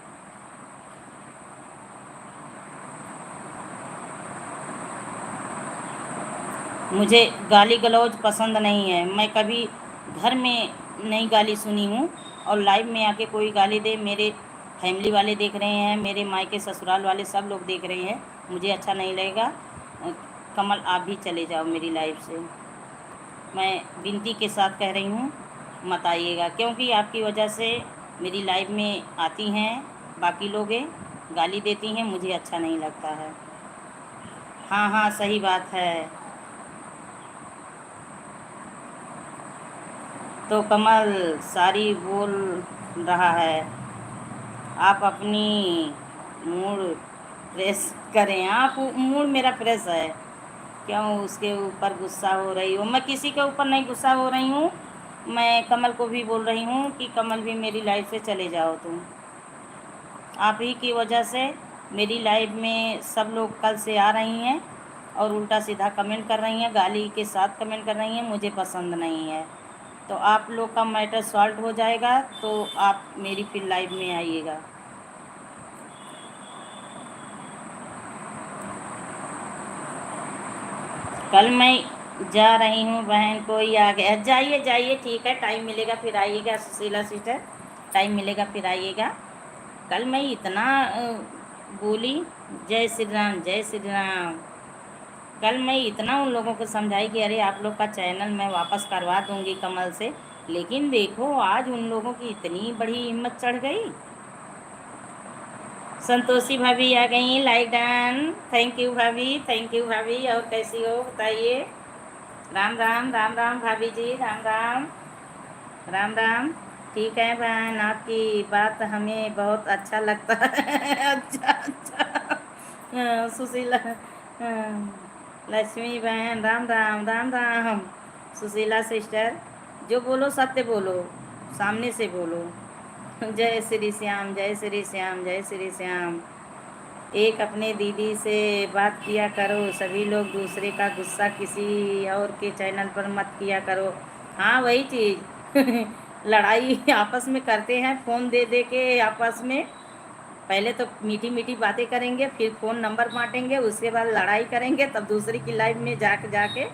मुझे गाली गलौज पसंद नहीं है, मैं कभी घर में नहीं गाली सुनी हूँ और लाइव में आके कोई गाली दे, मेरे फैमिली वाले देख रहे हैं, मेरे मायके ससुराल वाले सब लोग देख रहे हैं, मुझे अच्छा नहीं लगेगा। कमल आप भी चले जाओ मेरी लाइफ से, मैं विनती के साथ कह रही हूँ, मत आइएगा, क्योंकि आपकी वजह से मेरी लाइफ में आती हैं बाकी लोग गाली देती हैं, मुझे अच्छा नहीं लगता है। हाँ हाँ सही बात है। तो कमल सारी बोल रहा है, आप अपनी मूड फ्रेश करें। आप मूड मेरा फ्रेश है, क्यों उसके ऊपर गुस्सा हो रही हो? मैं किसी के ऊपर नहीं गुस्सा हो रही हूँ, मैं कमल को भी बोल रही हूँ कि कमल भी मेरी लाइफ से चले जाओ तुम। आप ही की वजह से मेरी लाइफ में सब लोग कल से आ रही हैं और उल्टा सीधा कमेंट कर रही हैं, गाली के साथ कमेंट कर रही हैं, मुझे पसंद नहीं है। तो आप लोग का मैटर सॉल्व हो जाएगा तो आप मेरी फिर लाइफ में आइएगा। कल मैं जा रही हूँ बहन, कोई आ गया, जाइए जाइए, ठीक है, टाइम मिलेगा फिर आइएगा सुशीला सिस्टर, टाइम मिलेगा फिर आइएगा। कल मैं इतना बोली, जय श्री राम जय श्री राम, कल मैं इतना उन लोगों को समझाई कि अरे आप लोग का चैनल मैं वापस करवा दूंगी कमल से, लेकिन देखो आज उन लोगों की इतनी बड़ी हिम्मत चढ़ गई। संतोषी भाभी आ गई, लाइक डन, थैंक यू भाभी, थैंक यू भाभी। और कैसी हो बताइए? राम राम राम राम भाभी जी, राम राम राम राम। ठीक है बहन, आपकी बात हमें बहुत अच्छा लगता है। अच्छा अच्छा। सुशीला, लक्ष्मी बहन, राम राम राम राम। सुशीला सिस्टर, जो बोलो सत्य बोलो, सामने से बोलो। जय श्री श्याम जय श्री श्याम जय श्री श्याम। एक अपने दीदी से बात किया करो, सभी लोग दूसरे का गुस्सा किसी और के चैनल पर मत किया करो। हाँ वही चीज़। लड़ाई आपस में करते हैं, फ़ोन दे दे के आपस में, पहले तो मीठी मीठी बातें करेंगे, फिर फ़ोन नंबर बांटेंगे, उसके बाद लड़ाई करेंगे, तब दूसरे की लाइफ में जाके जाके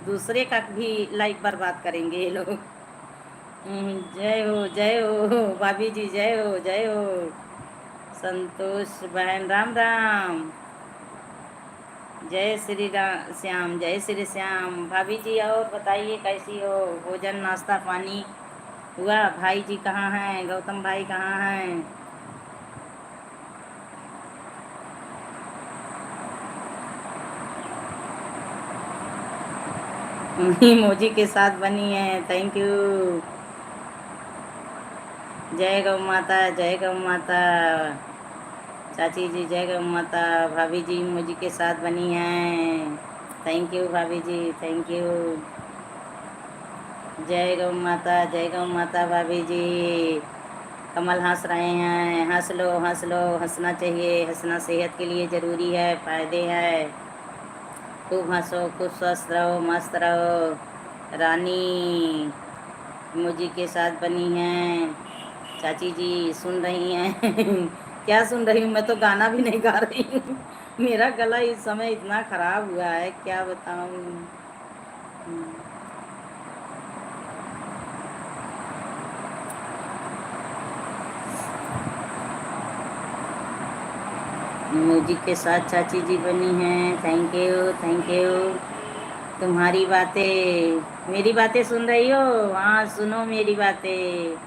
दूसरे का भी लाइफ बर्बाद करेंगे ये लोग। जय हो भाभी जी, जय हो जय हो। संतोष बहन, राम राम, जय श्री राम श्याम जय श्री श्याम। भाभी जी और बताइए कैसी हो? भोजन नाश्ता पानी हुआ? भाई जी कहाँ हैं? गौतम भाई कहाँ हैं? मोजी के साथ बनी है, थैंक यू। जय गौ माता जय गौ माता। चाची जी जय गौ माता। भाभी जी मोजी के साथ बनी हैं, थैंक यू भाभी जी, थैंक यू। जय गौ माता भाभी जी। कमल हंस रहे हैं, हंस लो हंस लो, हंसना चाहिए, हंसना सेहत के लिए ज़रूरी है, फ़ायदे हैं। खूब हंसो, खूब स्वस्थ रहो, मस्त रहो। रानी मुझी के साथ बनी हैं, चाची जी सुन रही हैं। क्या सुन रही हूँ? मैं तो गाना भी नहीं गा रही हूँ। मेरा गला इस समय इतना खराब हुआ है, क्या बताऊँ। म्यूजिक के साथ चाची जी बनी हैं, थैंक यू थैंक यू। तुम्हारी बातें, मेरी बातें सुन रही हो? हाँ सुनो मेरी बातें।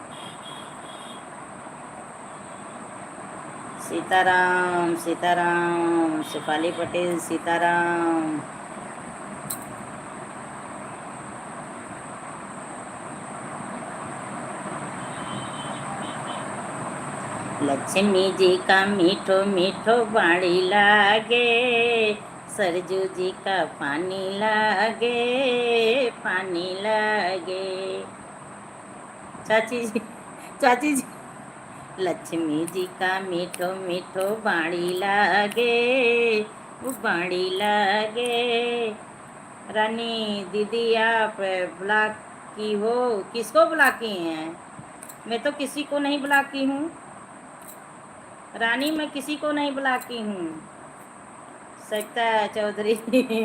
सीताराम सीताराम, शेफाली पटेल सीताराम। लक्ष्मी जी का मीठो मीठो बाड़ी लागे, सरजू जी का पानी लागे, पानी लागे। चाची जी, चाची जी। लक्ष्मी जी का मीठो मीठो बाड़ी लागे, वो बाड़ी लागे। रानी दीदी आप ब्लॉक की हो? किसको ब्लॉक की हैं? मैं तो किसी को नहीं ब्लॉक की हूँ रानी, मैं किसी को नहीं ब्लॉक की हूँ। सकता चौधरी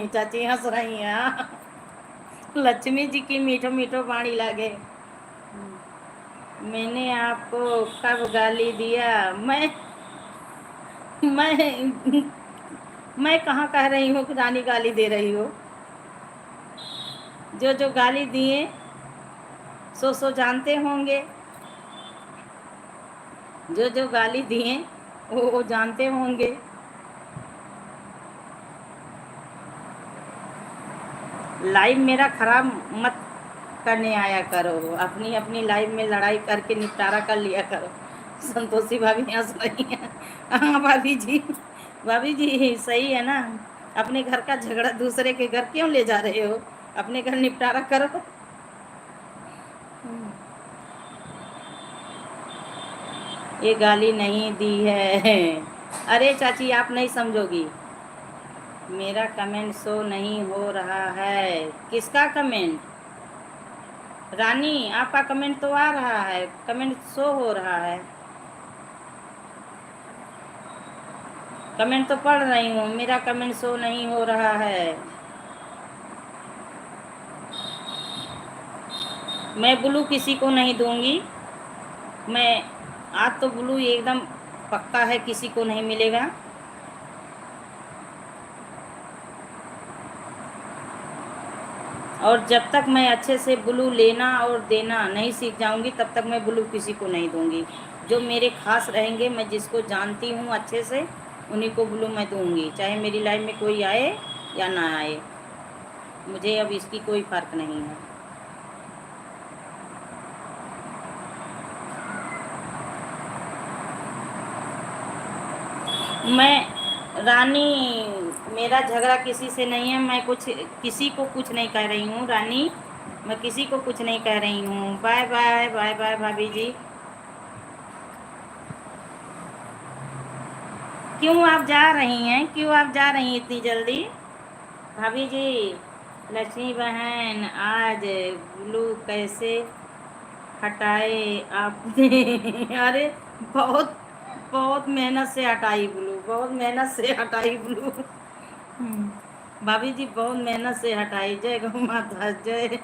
चाची हंस रही हैं। हाँ। लक्ष्मी जी की मीठो मीठो पानी लागे। मैंने आपको कब गाली दिया? मैं मैं कहाँ कह रही हूँ कि रानी गाली दे रही हो? जो जो गाली दिए सो जानते होंगे। जो जो गाली दिए वो जानते होंगे। लाइव मेरा खराब मत करने आया करो, अपनी अपनी लाइफ में लड़ाई करके निपटारा कर लिया करो। संतोषी भाभी हंस रही हैं। हाँ भाभी जी, भाभी जी सही है ना। अपने घर का झगड़ा दूसरे के घर क्यों ले जा रहे हो? अपने घर निपटारा करो। ये गाली नहीं दी है। अरे चाची आप नहीं समझोगी। मेरा कमेंट शो नहीं हो रहा है। किसका कमेंट? रानी आपका कमेंट तो आ रहा है, कमेंट शो हो रहा है। कमेंट तो पढ़ रही हूँ, मेरा कमेंट शो नहीं हो रहा है। मैं ब्लू किसी को नहीं दूंगी। मैं आज तो ब्लू एकदम पक्का है, किसी को नहीं मिलेगा। और जब तक मैं अच्छे से ब्लू लेना और देना नहीं सीख जाऊंगी तब तक मैं ब्लू किसी को नहीं दूंगी। जो मेरे खास रहेंगे, मैं जिसको जानती हूँ अच्छे से, उन्हीं को ब्लू मैं दूंगी, चाहे मेरी लाइफ में कोई आए या ना आए। मुझे अब इसकी कोई फ़र्क नहीं है। मैं रानी, मेरा झगड़ा किसी से नहीं है। मैं कुछ किसी को कुछ नहीं कह रही हूँ रानी। मैं किसी को कुछ नहीं कह रही हूँ। बाय बाय बाय बाय भाभी जी। क्यों आप जा रही हैं? क्यों आप जा रही हैं इतनी जल्दी? भाभी जी, लक्ष्मी बहन आज ब्लू कैसे हटाए आपने? अरे बहुत बहुत मेहनत से हटाई ब्लू, बहुत मेहनत से हटाई ब्लू। भाभी जी बहुत मेहनत से हटाई। जय गौ माता, जय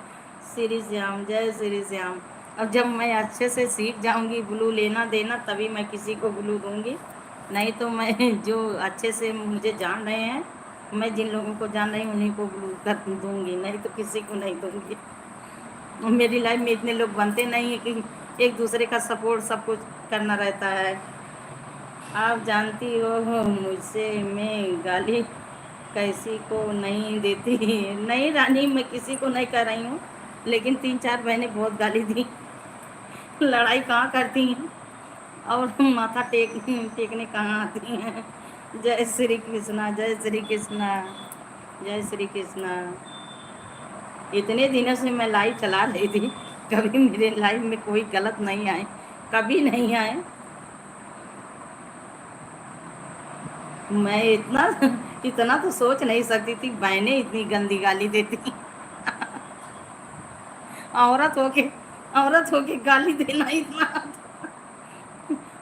श्री श्याम, जय श्री श्याम। अब जब मैं अच्छे से सीख जाऊंगी ब्लू लेना देना तभी मैं किसी को ब्लू दूंगी। नहीं तो मैं जो अच्छे से मुझे जान रहे हैं, मैं जिन लोगों को जान रही हूँ उन्हीं को ब्लू कर दूंगी, नहीं तो किसी को नहीं दूंगी। मेरी लाइफ में इतने लोग बनते नहीं है कि एक दूसरे का सपोर्ट सब कुछ करना रहता है। आप जानती हो मुझसे मैं गाली किसी को नहीं देती। नहीं रानी, मैं किसी को नहीं कह रही हूँ, लेकिन 3-4 बहनें बहुत गाली दी। लड़ाई कहाँ करती हैं और माथा टेकने कहाँ आती हैं। जय श्री कृष्णा, जय श्री कृष्णा, जय श्री कृष्णा। इतने दिनों से मैं लाइव चला रही थी, कभी मेरे लाइव में कोई गलत नहीं आए, कभी नहीं आए। मैं इतना इतना तो सोच नहीं सकती थी बहनें इतनी गंदी गाली देती। औरत होके औरत होके गाली देना इतना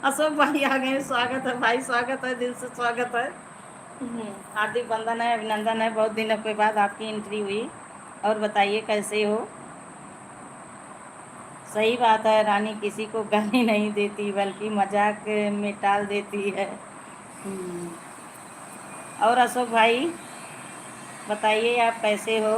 अशोक भाई आ गए, स्वागत है भाई, स्वागत है, दिल से स्वागत है। हार्दिक वंदन है, अभिनंदन है, बहुत दिनों के बाद आपकी एंट्री हुई। और बताइए कैसे हो? सही बात है, रानी किसी को गाली नहीं देती बल्कि मजाक में टाल देती है। हम्म, और अशोक भाई बताइए आप कैसे हो?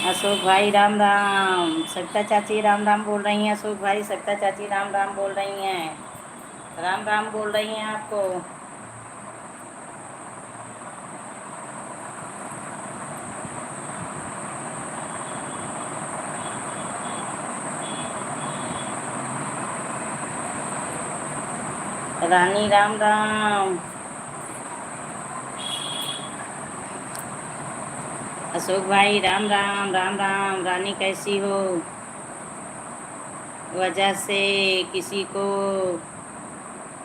अशोक भाई राम राम, सविता चाची राम राम बोल रही हैं। अशोक भाई सविता चाची राम राम बोल रही हैं, राम राम बोल रही हैं आपको। रानी राम राम। अशोक भाई राम राम, राम राम। रानी कैसी हो? वजह से किसी को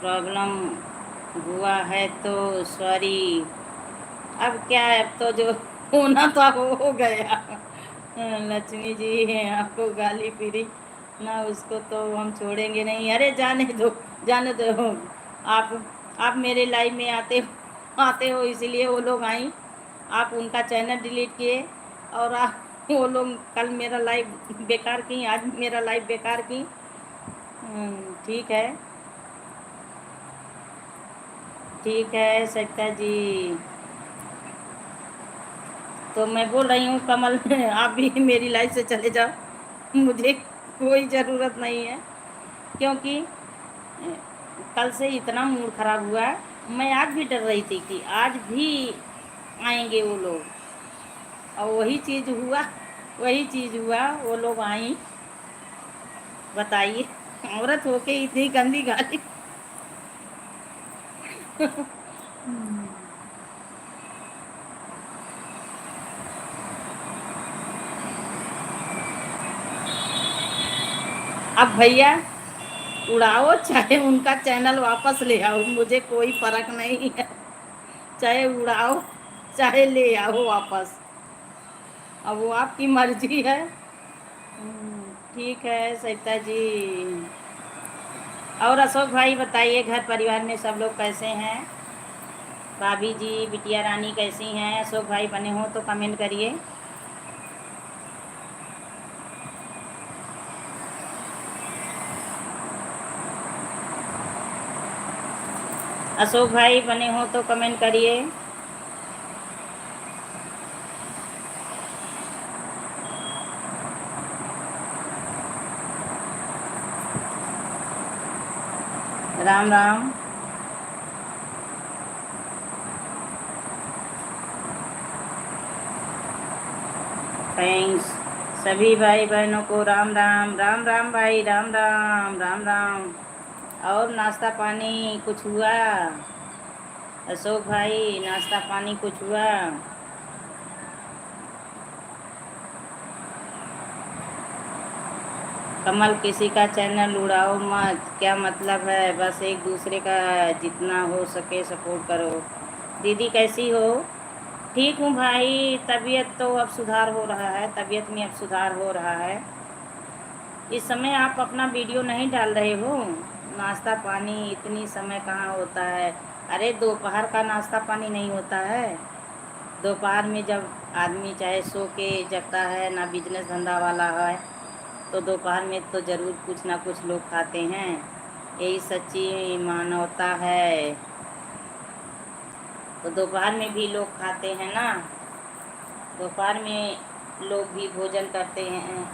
प्रॉब्लम हुआ है तो सॉरी। अब क्या है, अब तो जो होना था हो गया। लक्ष्मी जी आपको गाली फिरी ना, उसको तो हम छोड़ेंगे नहीं। अरे जाने दो, जाने दो। आप आप मेरे लाइव में आते हो इसलिए वो लोग आई। आप उनका चैनल डिलीट किए और आप वो लोग कल मेरा लाइव बेकार की, आज मेरा लाइव बेकार की। ठीक है, ठीक है सविता जी। तो मैं बोल रही हूँ कमल, आप भी मेरी लाइफ से चले जाओ, मुझे कोई ज़रूरत नहीं है। क्योंकि कल से इतना मूड खराब हुआ है। मैं आज भी डर रही थी कि आज भी आएंगे वो लोग, और वही चीज़ हुआ, वही चीज़ हुआ, वो लोग आई। बताइए, औरत होके इतनी गंदी गाली। अब भैया उड़ाओ, चाहे उनका चैनल वापस ले आओ, मुझे कोई फर्क नहीं है। चाहे उड़ाओ, चाहे ले आओ वापस, अब वो आपकी मर्जी है। ठीक है सविता जी। और अशोक भाई बताइए, घर परिवार में सब लोग कैसे हैं? भाभी जी, बिटिया रानी कैसी हैं? अशोक भाई बने हो तो कमेंट करिए। अशोक भाई बने हो तो कमेंट करिए। राम राम। थैंक्स सभी भाई बहनों को। राम राम, राम राम भाई, राम राम, राम राम। और नाश्ता पानी कुछ हुआ? अशोक भाई नाश्ता पानी कुछ हुआ? कमल किसी का चैनल उड़ाओ मत, क्या मतलब है? बस एक दूसरे का जितना हो सके सपोर्ट करो। दीदी कैसी हो? ठीक हूँ भाई, तबीयत तो अब सुधार हो रहा है, तबीयत में अब सुधार हो रहा है। इस समय आप अपना वीडियो नहीं डाल रहे हो? नाश्ता पानी इतनी समय कहाँ होता है? अरे दोपहर का नाश्ता पानी नहीं होता है? दोपहर में जब आदमी चाहे सो के जगता है, ना बिजनेस धंधा वाला है, तो दोपहर में तो ज़रूर कुछ ना कुछ लोग खाते हैं। यही सच्ची मानवता है। तो दोपहर में भी लोग खाते हैं ना, दोपहर में लोग भी भोजन करते हैं,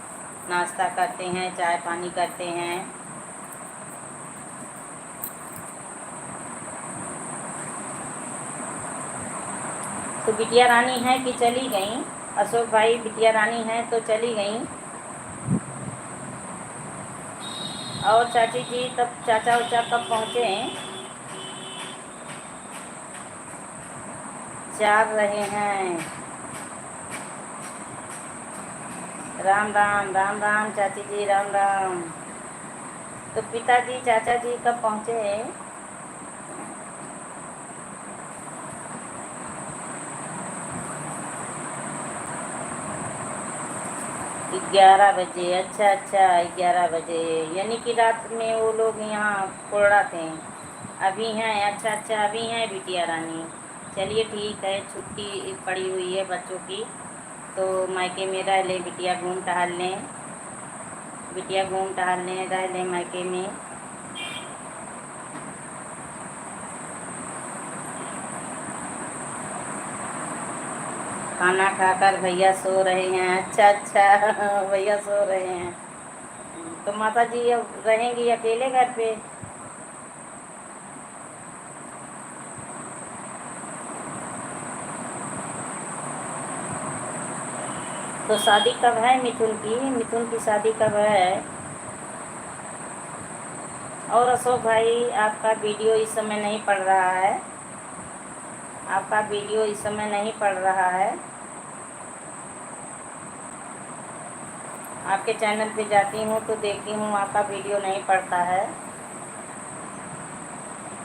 नाश्ता करते हैं, चाय पानी करते हैं। तो बिटिया रानी है कि चली गई? अशोक भाई बिटिया रानी है तो चली गई। और चाची जी तब चाचा उचा कब पहुँचे? चार रहे हैं। राम राम, राम राम चाची जी, राम राम। तो पिताजी चाचा जी कब पहुँचे? 11 बजे, अच्छा अच्छा, 11 बजे, यानी कि रात में वो लोग यहाँ कोड़ाते हैं। अभी हैं, अच्छा अच्छा, अभी हैं बिटिया रानी। चलिए ठीक है, छुट्टी पड़ी हुई है बच्चों की, तो मायके में रह लें बिटिया, घूम टहल लें बिटिया, घूम टहल लें, रह लें मायके में। खाना खाकर भैया सो रहे हैं, अच्छा अच्छा भैया सो रहे हैं। तो माता जी अब रहेंगी अकेले घर पे? तो शादी कब है मिथुन की? मिथुन की शादी कब है? और अशोक भाई, आपका वीडियो इस समय नहीं पड़ रहा है, आपका वीडियो इस समय नहीं पड़ रहा है। आपके चैनल पे जाती हूँ तो देखती हूँ आपका वीडियो नहीं पड़ता है।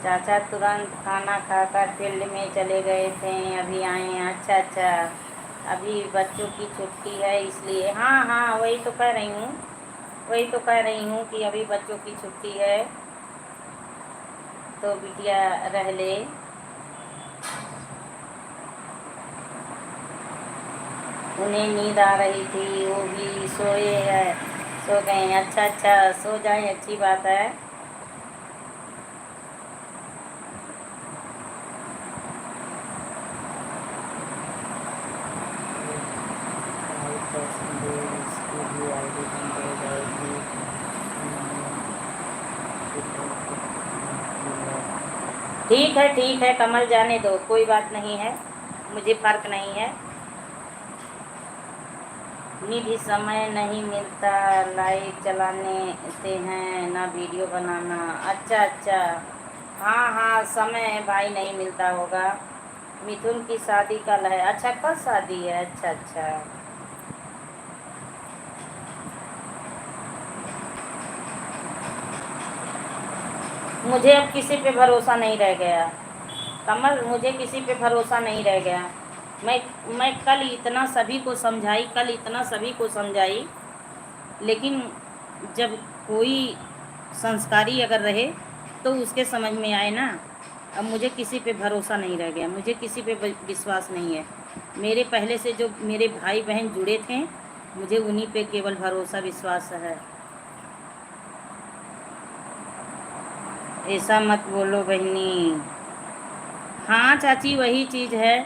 चाचा तुरंत खाना खाकर फील्ड में चले गए थे, अभी आए हैं, अच्छा अच्छा, अभी बच्चों की छुट्टी है इसलिए। हाँ हाँ, वही तो कह रही हूँ, वही तो कह रही हूँ कि अभी बच्चों की छुट्टी है तो बिटिया रह ले। उन्हें नींद आ रही थी, वो भी सोए हैं, सो गए हैं, अच्छा अच्छा, सो जाए, अच्छी बात है। इसकी भी आईडी बंद हो जाएगी। ठीक है कमल, जाने दो, कोई बात नहीं है, मुझे फ़र्क नहीं है। निधि समय नहीं मिलता, लाइव चलाने से हैं ना, वीडियो बनाना, अच्छा अच्छा, हाँ हाँ, समय भाई नहीं मिलता होगा। मिथुन की शादी कल है, अच्छा कल शादी है, अच्छा अच्छा। मुझे अब किसी पे भरोसा नहीं रह गया कमल, मुझे किसी पे भरोसा नहीं रह गया। मैं मैं कल इतना सभी को समझाई, कल इतना सभी को समझाई, लेकिन जब कोई संस्कारी अगर रहे तो उसके समझ में आए ना। अब मुझे किसी पे भरोसा नहीं रह गया, मुझे किसी पे विश्वास नहीं है। मेरे पहले से जो मेरे भाई बहन जुड़े थे, मुझे उन्हीं पे केवल भरोसा विश्वास है। ऐसा मत बोलो बहनी। हाँ चाची, वही चीज़ है,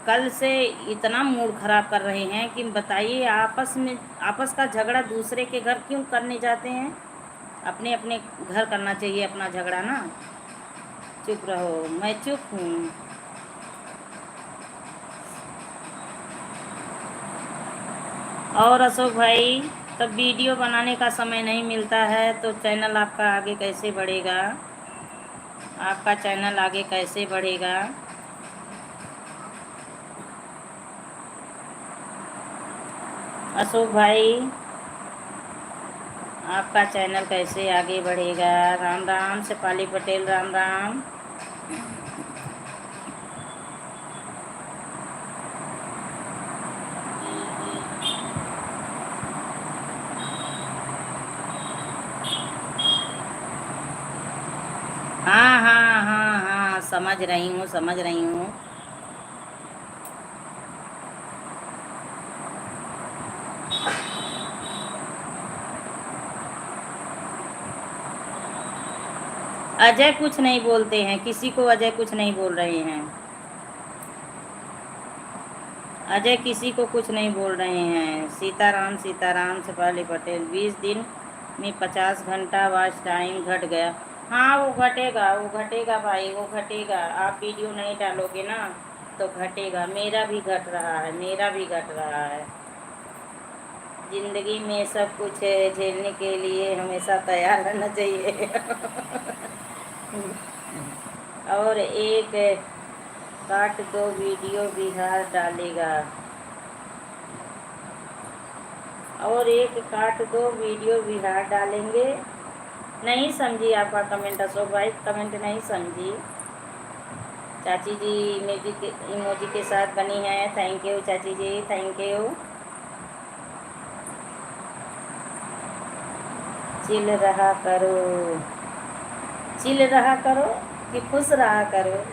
कल से इतना मूड खराब कर रहे हैं कि बताइए, आपस का झगड़ा दूसरे के घर क्यों करने जाते हैं? अपने अपने घर करना चाहिए अपना झगड़ा ना। चुप रहो, मैं चुप हूँ। और अशोक भाई, तब वीडियो बनाने का समय नहीं मिलता है तो चैनल आपका आगे कैसे बढ़ेगा? आपका चैनल आगे कैसे बढ़ेगा? अशोक भाई, आपका चैनल कैसे आगे बढ़ेगा? राम राम शेफाली पटेल, राम राम। हाँ हाँ हाँ हाँ, समझ रही हूँ, समझ रही हूँ। अजय कुछ नहीं बोलते हैं, किसी को अजय कुछ नहीं बोल रहे हैं। अजय किसी को कुछ नहीं बोल रहे हैं। सीताराम सीताराम शेफाली पटेल, 20 दिन में 50 घंटा वॉच टाइम घट गया। हाँ वो घटेगा भाई, वो घटेगा। आप वीडियो नहीं डालोगे ना तो घटेगा। मेरा भी घट रहा है, मेरा भी घट रहा है। जिंदगी में सब कुछ है, झेलने के लिए हमेशा तैयार रहना चाहिए और एक काट दो वीडियो बिहार डालेगा, और एक काट दो वीडियो बिहार डालेंगे। नहीं समझी आपका कमेंट अशोक भाई, कमेंट नहीं समझी। चाची जी म्यूजिक इमोजी के साथ बनी है, थैंक यू चाची जी, थैंक यू। चिल रहा करो, चिल रहा करो कि खुश रहा करो।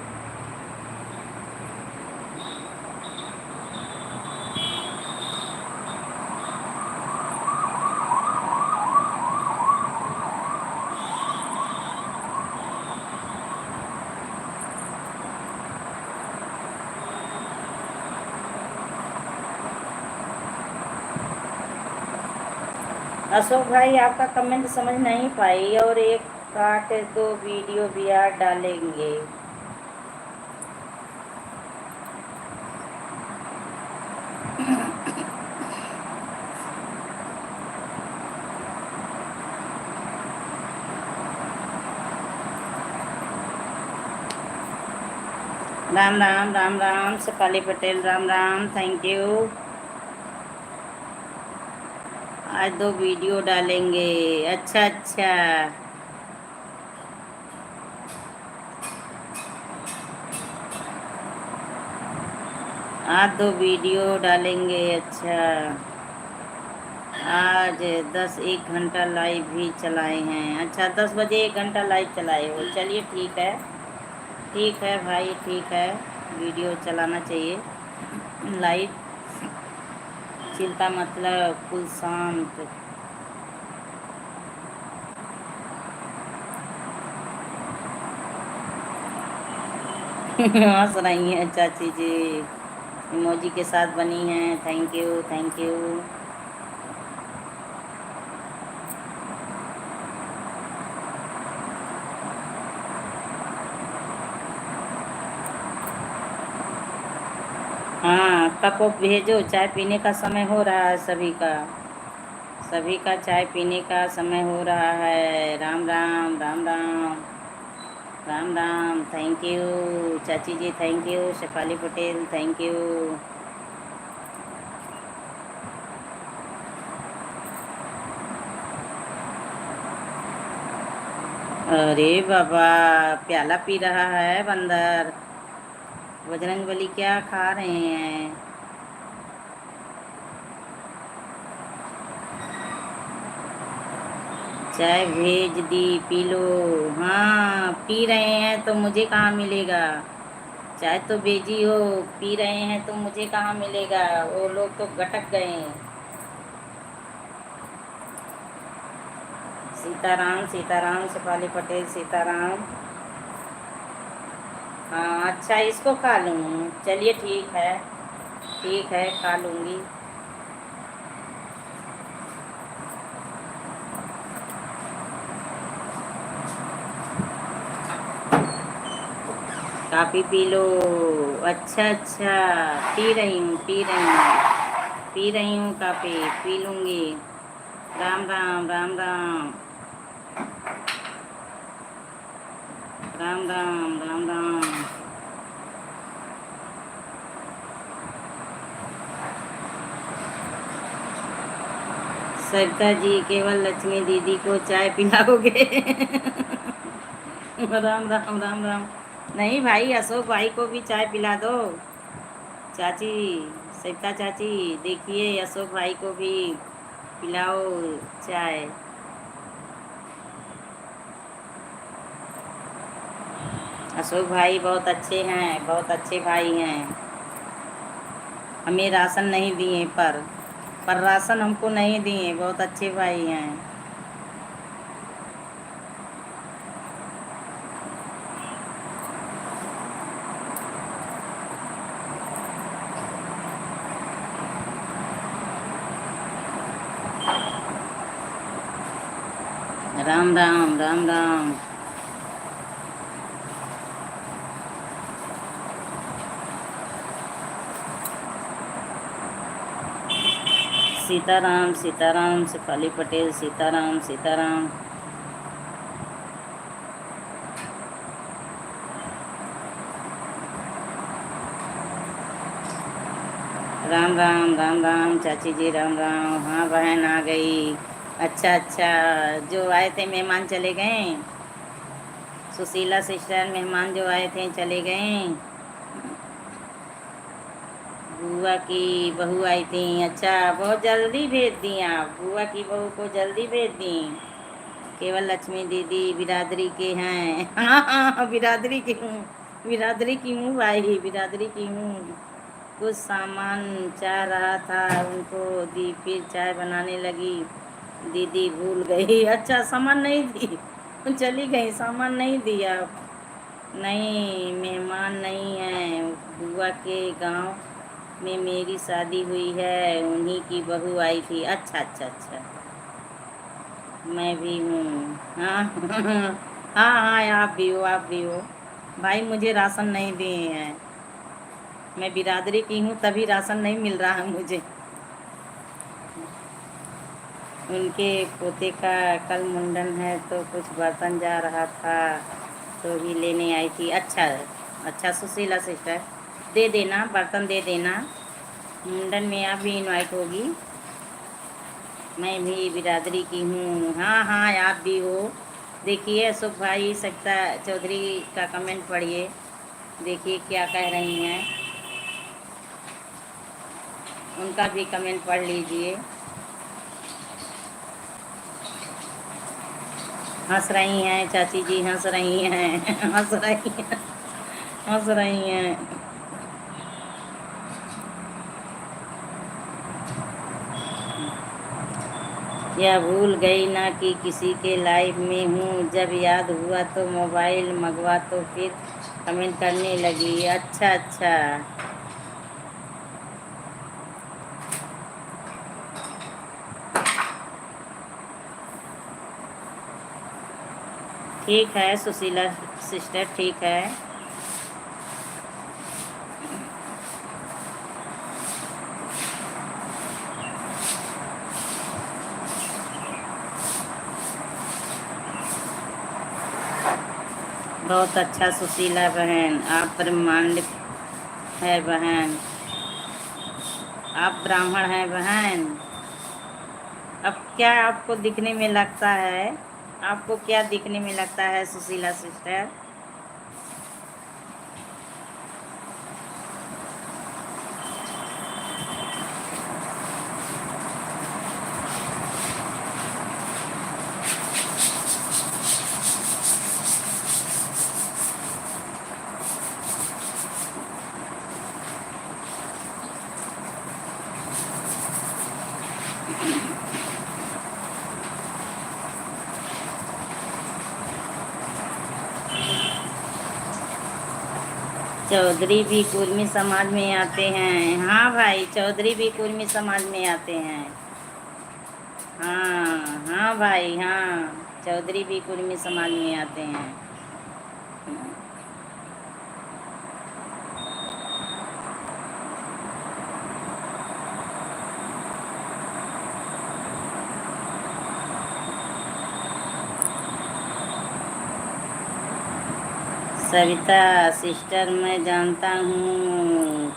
अशोक भाई आपका कमेंट समझ नहीं पाई, और एक काट दो वीडियो भी यार डालेंगे। Ram Ram Ram Ram Shefali Patel, Ram Ram, thank you. आज 2 वीडियो डालेंगे। अच्छा अच्छा, आज 2 वीडियो डालेंगे। अच्छा, आज 10 1 घंटा लाइव भी चलाए हैं। अच्छा, 10 बजे 1 घंटा लाइव चलाए हो, चलिए ठीक है, ठीक है भाई, ठीक है, वीडियो चलाना चाहिए लाइव। चिंता मतलब कुल शांत। हंस रही हैं चाची जी, इमोजी के साथ बनी हैं, थैंक यू थैंक यू। हाँ, कप वप भेजो, चाय पीने का समय हो रहा है सभी का, सभी का चाय पीने का समय हो रहा है। राम राम राम राम राम राम, थैंक यू चाची ji, thank you Shefali Patel, thank you. अरे बाबा, प्याला पी रहा है बंदर। बजरंगबली क्या खा रहे हैं? चाय भेज दी, पी लो। हाँ, पी रहे हैं तो मुझे कहाँ मिलेगा? चाय तो भेजी हो, पी रहे हैं तो मुझे कहाँ मिलेगा? वो लोग तो गटक गए हैं। सीताराम सीताराम शेफाली पटेल, सीताराम। हाँ अच्छा, इसको खा लूँ, चलिए ठीक है, ठीक है, खा लूँगी। काफ़ी पी लो। अच्छा अच्छा, पी रही हूँ, पी रही हूँ, पी रही हूँ काफ़ी, पी लूँगी। राम राम राम राम राम राम राम राम। सरिता जी केवल लक्ष्मी दीदी को चाय पिलाओगे? राम राम राम राम। नहीं भाई, अशोक भाई को भी चाय पिला दो। चाची, सरिता चाची, देखिए अशोक भाई को भी पिलाओ चाय। अशोक भाई बहुत अच्छे हैं, बहुत अच्छे भाई हैं। हमें राशन नहीं दिए, पर राशन हमको नहीं दिए, बहुत अच्छे भाई हैं। राम राम राम राम। सीताराम सीताराम शेफाली पटेल, सीताराम सीताराम। राम राम राम राम चाची जी, राम राम। हाँ बहन आ गई। अच्छा अच्छा, जो आए थे मेहमान चले गए? सुशीला सिस्टर मेहमान जो आए थे चले गए? बुआ की बहू आई थी? अच्छा, बहुत जल्दी भेज दी आप, बुआ की बहू को जल्दी भेज दी। केवल लक्ष्मी दीदी बिरादरी के हैं। हाँ हाँ हाँ, बिरादरी की हूँ, बिरादरी की हूँ भाई, बिरादरी की हूँ। कुछ सामान चाह रहा था, उनको दी, फिर चाय बनाने लगी। दीदी भूल गई। अच्छा, सामान नहीं दी, चली गई, सामान नहीं दिया। नहीं, मेहमान नहीं है, बुआ के गांव में मेरी शादी हुई है, उन्हीं की बहू आई थी। अच्छा अच्छा अच्छा, मैं भी हूँ। हाँ हाँ हाँ, आप भी हो, आप भी हो भाई। मुझे राशन नहीं दिए हैं, मैं बिरादरी की हूँ तभी राशन नहीं मिल रहा है मुझे। उनके पोते का कल मुंडन है, तो कुछ बर्तन जा रहा था, तो ही लेने आई थी। अच्छा अच्छा सुशीला सिस्टर, दे देना, बर्तन दे देना। मुंडन में आप भी इनवाइट होगी। मैं भी बिरादरी की हूँ। हाँ हाँ, आप भी हो। देखिए अशोक भाई सविता चौधरी का कमेंट पढ़िए, देखिए क्या कह रही हैं, उनका भी कमेंट पढ़ लीजिए। हंस रही हैं चाची जी, हंस रही हैं। हंस रही हैं, हंस रही हैं। यह भूल गई ना कि किसी के लाइव में हूँ, जब याद हुआ तो मोबाइल मंगवा, तो फिर कमेंट करने लगी। अच्छा अच्छा, ठीक है सुशीला सिस्टर, ठीक है। बहुत अच्छा सुशीला बहन, आप ब्रह्मांड है बहन, आप ब्राह्मण हैं बहन। अब क्या आपको दिखने में लगता है, आपको क्या दिखने में लगता है सुशीला सिस्टर? चौधरी भी कुर्मी समाज में आते हैं। हाँ भाई, चौधरी भी कुर्मी समाज में आते हैं। हाँ हाँ भाई, हाँ, चौधरी भी कुर्मी समाज में आते हैं। सविता सिस्टर, मैं जानता हूँ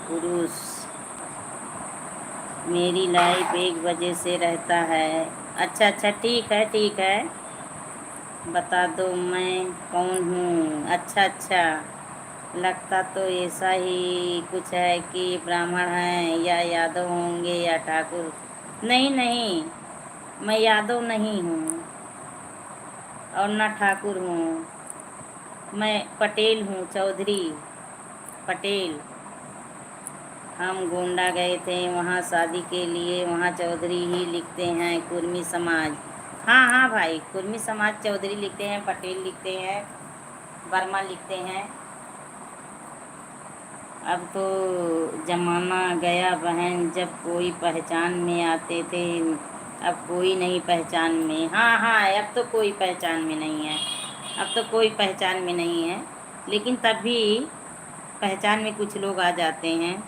पुरुष मेरी लाइफ 1 बजे से रहता है। अच्छा अच्छा, ठीक है ठीक है, बता दो मैं कौन हूँ। अच्छा अच्छा, लगता तो ऐसा ही कुछ है कि ब्राह्मण हैं, या यादव होंगे या ठाकुर। नहीं नहीं, मैं यादव नहीं हूँ और ना ठाकुर हूँ, मैं पटेल हूँ, चौधरी पटेल। हम गोंडा गए थे वहाँ शादी के लिए, वहाँ चौधरी ही लिखते हैं, कुर्मी समाज। हाँ हाँ भाई, कुर्मी समाज चौधरी लिखते हैं, पटेल लिखते हैं, वर्मा लिखते हैं। अब तो जमाना गया बहन, जब कोई पहचान में आते थे, अब कोई नहीं पहचान में। हाँ हाँ, अब तो कोई पहचान में नहीं है, अब तो कोई पहचान में नहीं है, लेकिन तब भी पहचान में कुछ लोग आ जाते हैं।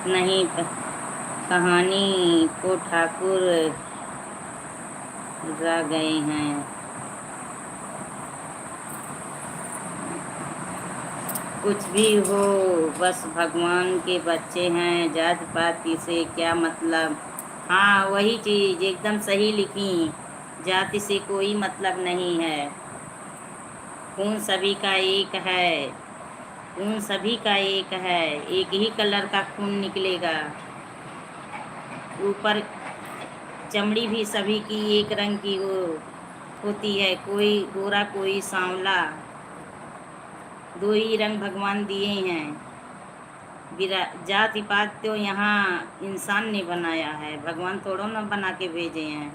नहीं, कहानी को ठाकुर रा गए हैं। कुछ भी हो, बस भगवान के बच्चे हैं, जात पात से क्या मतलब। हाँ, वही चीज़ एकदम सही लिखी, जाति से कोई मतलब नहीं है, खून सभी का एक है। खून सभी का एक है, एक ही कलर का खून निकलेगा। ऊपर चमड़ी भी सभी की एक रंग की होती है, कोई गोरा कोई सांवला, दो ही रंग भगवान दिए हैं। जाति पात तो यहाँ इंसान ने बनाया है, भगवान थोड़ो ना बना के भेजे हैं।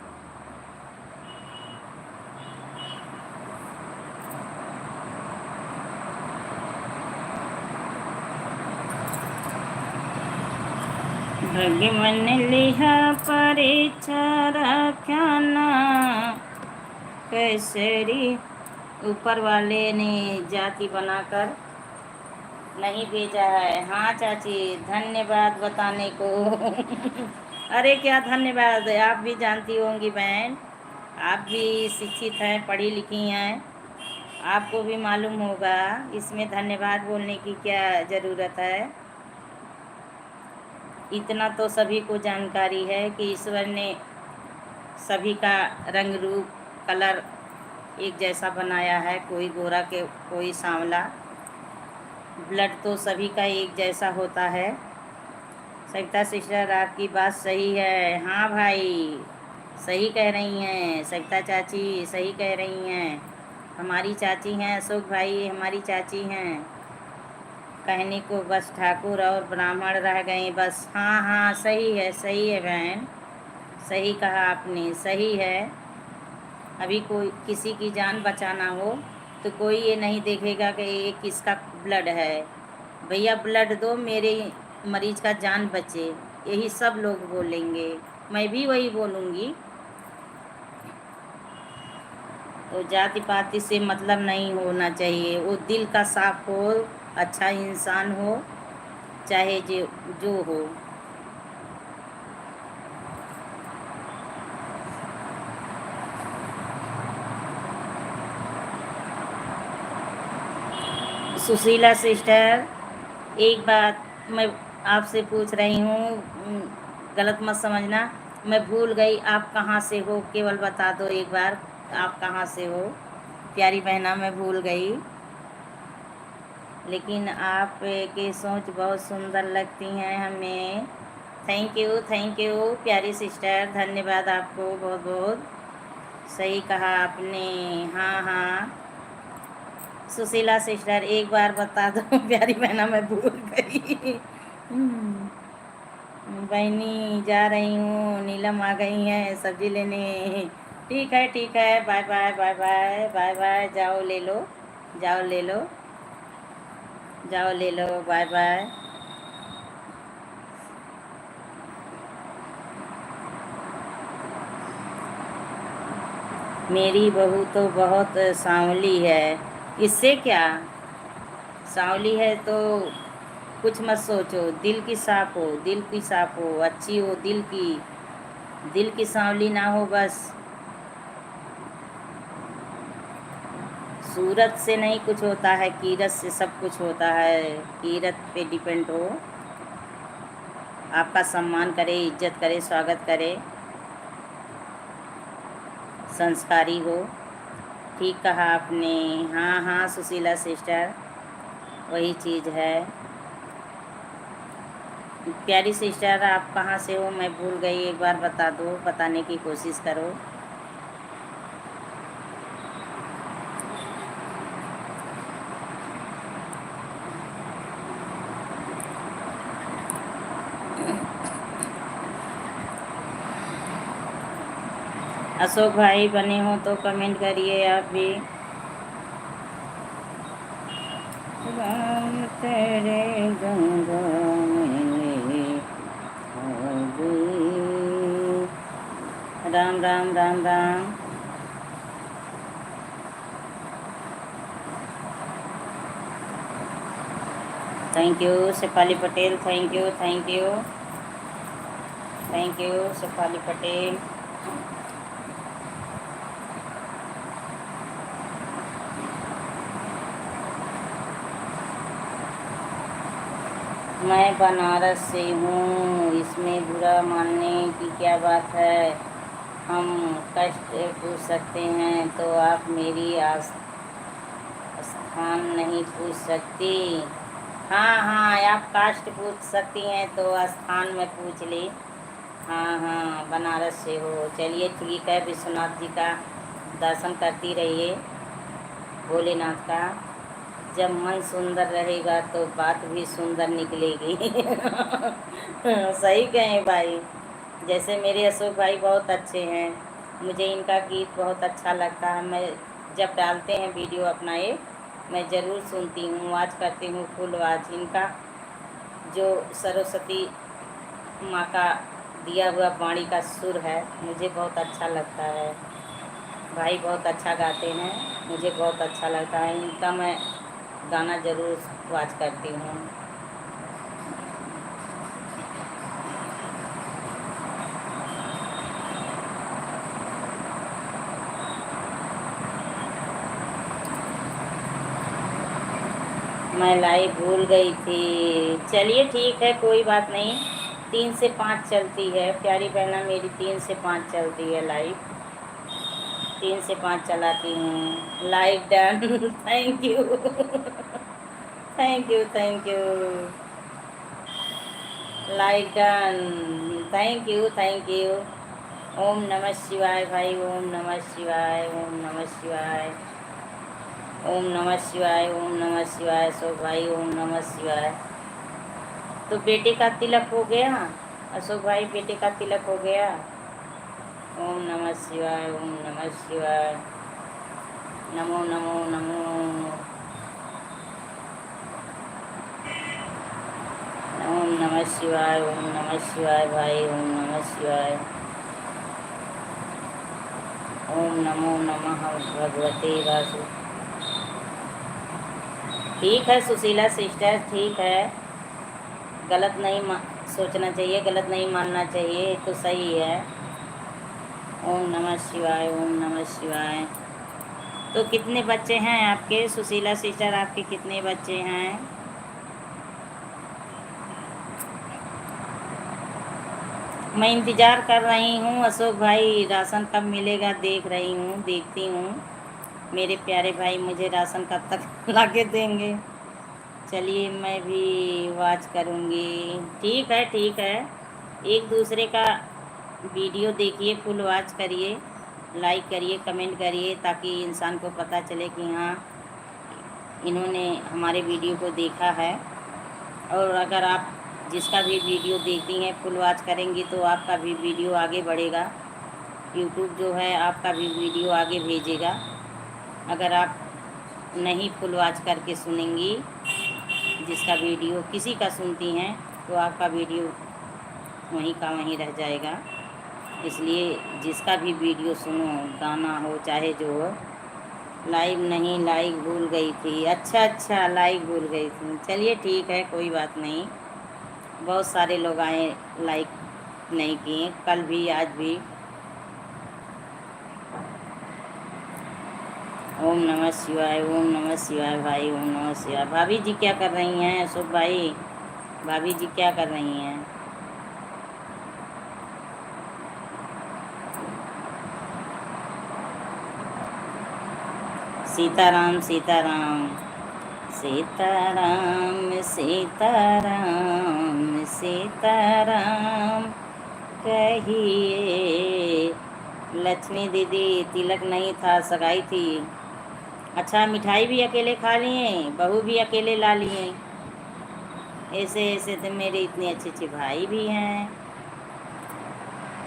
भगवान लिहा परीक्षा रख्याना कैसरी, ऊपर वाले ने जाति बनाकर नहीं भेजा है। हाँ चाची, धन्यवाद बताने को। अरे क्या धन्यवाद, आप भी जानती होंगी बहन, आप भी शिक्षित हैं, पढ़ी लिखी हैं, आपको भी मालूम होगा, इसमें धन्यवाद बोलने की क्या ज़रूरत है। इतना तो सभी को जानकारी है कि ईश्वर ने सभी का रंग रूप कलर एक जैसा बनाया है, कोई गोरा के कोई सांवला, ब्लड तो सभी का एक जैसा होता है। सविता सिस्टर आपकी बात सही है। हाँ भाई, सही कह रही हैं, सविता चाची सही कह रही हैं, हमारी चाची हैं, अशोक भाई हमारी चाची हैं। कहने को बस ठाकुर और ब्राह्मण रह गए बस। हाँ हाँ, सही है बहन, सही कहा आपने, सही है। अभी कोई किसी की जान बचाना हो तो कोई ये नहीं देखेगा कि ये किसका ब्लड है, भैया ब्लड दो, मेरे मरीज का जान बचे, यही सब लोग बोलेंगे, मैं भी वही बोलूँगी। तो जाति पाति से मतलब नहीं होना चाहिए, वो दिल का साफ हो, अच्छा इंसान हो, चाहे जो हो। सुशीला सिस्टर, एक बात मैं आपसे पूछ रही हूँ, गलत मत समझना, मैं भूल गई आप कहाँ से हो, केवल बता दो एक बार आप कहाँ से हो। प्यारी बहना, मैं भूल गई, लेकिन आप की सोच बहुत सुंदर लगती हैं हमें। थैंक यू प्यारी सिस्टर, धन्यवाद आपको बहुत बहुत, सही कहा आपने। हाँ हाँ सुशीला सिस्टर, एक बार बता दो। प्यारी बहना मैं भूल गई। बहनी जा रही हूँ, नीलम आ गई हैं सब्जी लेने। ठीक है, bye bye bye bye bye bye, जाओ ले लो, जाओ ले लो, जाओ ले लो, बाय बाय। मेरी बहू तो बहुत सांवली है, इससे क्या, सांवली है तो कुछ मत सोचो, दिल की साफ हो, दिल की साफ हो, अच्छी हो, दिल की सांवली ना हो बस। सूरत से नहीं कुछ होता है, कीरत से सब कुछ होता है, कीरत पे डिपेंड हो, आपका सम्मान करे, इज्जत करे, स्वागत करे, संस्कारी हो। ठीक कहा आपने। हाँ हाँ सुशीला सिस्टर, वही चीज़ है। प्यारी सिस्टर, आप कहाँ से हो, मैं भूल गई, एक बार बता दो, बताने की कोशिश करो। अशोक भाई बने हो तो कमेंट करिए आप भी। राम तेरे गंगा में आ गई। Ram Ram Ram Ram. Thank you Shefali Patel, thank you Shefali Patel. मैं बनारस से हूँ, इसमें बुरा मानने की क्या बात है, हम कष्ट पूछ सकते हैं तो आप मेरी स्थान नहीं पूछ सकती। हाँ हाँ, आप कास्ट पूछ सकती हैं तो स्थान में पूछ ली। हाँ हाँ, बनारस से हो, चलिए ठीक है। विश्वनाथ जी का दर्शन करती रहिए, भोलेनाथ का। जब मन सुंदर रहेगा तो बात भी सुंदर निकलेगी। सही कहें भाई। जैसे मेरे अशोक भाई बहुत अच्छे हैं, मुझे इनका गीत बहुत अच्छा लगता है। मैं जब डालते हैं वीडियो अपना ये, मैं ज़रूर सुनती हूँ, वाच करती हूँ, फुल वाच। इनका जो सरस्वती माँ का दिया हुआ वाणी का सुर है, मुझे बहुत अच्छा लगता है। भाई बहुत अच्छा गाते हैं, मुझे बहुत अच्छा लगता है इनका। मैं गाना ज़रूर वाच करती हूँ। मैं लाइव भूल गई थी। चलिए ठीक है, कोई बात नहीं। 3 से 5 चलती है प्यारी बहना मेरी, 3 से 5 चलती है लाइव। 3 से 5 चलाती हूँ। Live done. Thank you. Thank you thank you. Live done. Thank you thank you. ओम नमः शिवाय भाई, ओम नमः शिवाय, ओम नमः शिवाय, ओम नमः शिवाय, ओम नमः शिवाय। सो भाई ओम नमः शिवाय। तो बेटे का तिलक हो गया अशोक भाई, बेटे का तिलक हो गया। ओम नमः शिवाय, ओम नमः शिवाय। नमो नमो नमो। ओम नमः शिवाय, ओम नमः शिवाय भाई, ओम नमः शिवाय। ओम नमो नमः भगवते वासु। ठीक है सुशीला सिस्टर, ठीक है। गलत नहीं सोचना चाहिए, गलत नहीं मानना चाहिए, ये तो सही है। ओम नमः शिवाय, ओम नमः शिवाय। तो कितने बच्चे हैं आपके सुशीला सिस्टर, आपके कितने बच्चे हैं? मैं इंतज़ार कर रही हूँ अशोक भाई, राशन कब मिलेगा देख रही हूँ, देखती हूँ। मेरे प्यारे भाई मुझे राशन कब तक ला के देंगे। चलिए मैं भी वॉच करूँगी। ठीक है ठीक है। एक दूसरे का वीडियो देखिए, फुल वॉच करिए, लाइक करिए, कमेंट करिए, ताकि इंसान को पता चले कि हाँ इन्होंने हमारे वीडियो को देखा है। और अगर आप जिसका भी वीडियो देखती हैं फुल वॉच करेंगी तो आपका भी वीडियो आगे बढ़ेगा। यूट्यूब जो है आपका भी वीडियो आगे भेजेगा। अगर आप नहीं फुल वॉच करके सुनेंगी, जिसका वीडियो किसी का सुनती हैं, तो आपका वीडियो वहीं का वहीं रह जाएगा। इसलिए जिसका भी वीडियो सुनो, गाना हो चाहे जो हो। लाइव नहीं, लाइक भूल गई थी। अच्छा अच्छा, लाइक भूल गई थी। चलिए ठीक है, कोई बात नहीं। बहुत सारे लोग आए, लाइक नहीं किए, कल भी आज भी। ओम नमः शिवाय, ओम नमः शिवाय भाई, ओम नमः शिवाय। भाभी जी क्या कर रही हैं अशोक भाई? भाभी जी क्या कर रही हैं? सीताराम सीताराम। सीताराम सीताराम सीताराम कहिए। लक्ष्मी दीदी तिलक नहीं था, सगाई थी। अच्छा, मिठाई भी अकेले खा लिए, बहू भी अकेले ला लिए। ऐसे ऐसे तो मेरे इतने अच्छे अच्छे भाई भी हैं।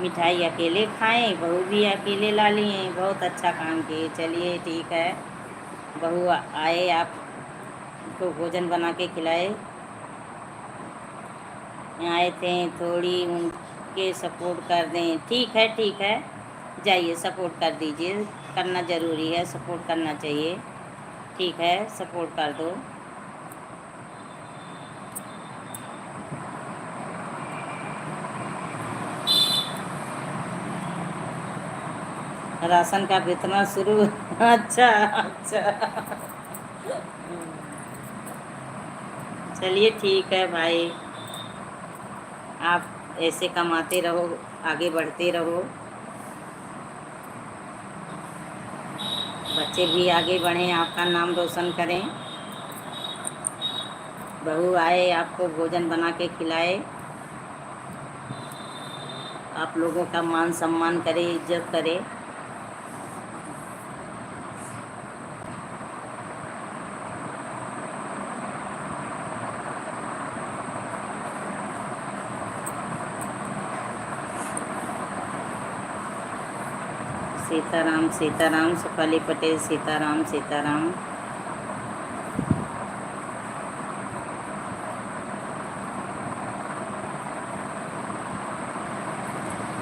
मिठाई अकेले खाएं, बहू भी अकेले ला लिए, बहुत अच्छा काम किए। चलिए ठीक है, बहू आए आपको भोजन बना के खिलाए। आए थे थोड़ी उनके सपोर्ट कर दें। ठीक है ठीक है, जाइए सपोर्ट कर दीजिए, करना ज़रूरी है, सपोर्ट करना चाहिए। ठीक है, सपोर्ट कर दो। राशन का वितरण शुरू। अच्छा अच्छा। चलिए ठीक है भाई, आप ऐसे कमाते रहो, आगे बढ़ते रहो, बच्चे भी आगे बढ़ें, आपका नाम रोशन करें। बहू आए, आपको भोजन बना के खिलाए, आप लोगों का मान सम्मान करे, इज्जत करे। सीताराम सीताराम, सुखाली पटेल, सीताराम सीताराम।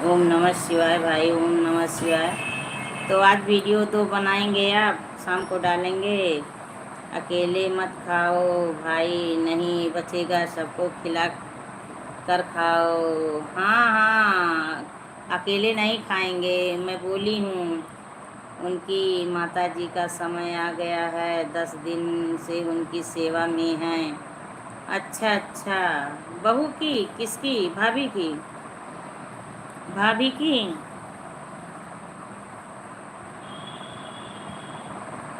ओम नमः शिवाय भाई, ओम नमः शिवाय। तो आज वीडियो तो बनाएंगे, आप शाम को डालेंगे। अकेले मत खाओ भाई, नहीं बचेगा, सबको खिला कर खाओ। हाँ हाँ, अकेले नहीं खाएंगे, मैं बोली हूँ। उनकी माता जी का समय आ गया है, 10 दिन से उनकी सेवा में हैं। अच्छा अच्छा, बहू की किसकी? भाभी की? भाभी की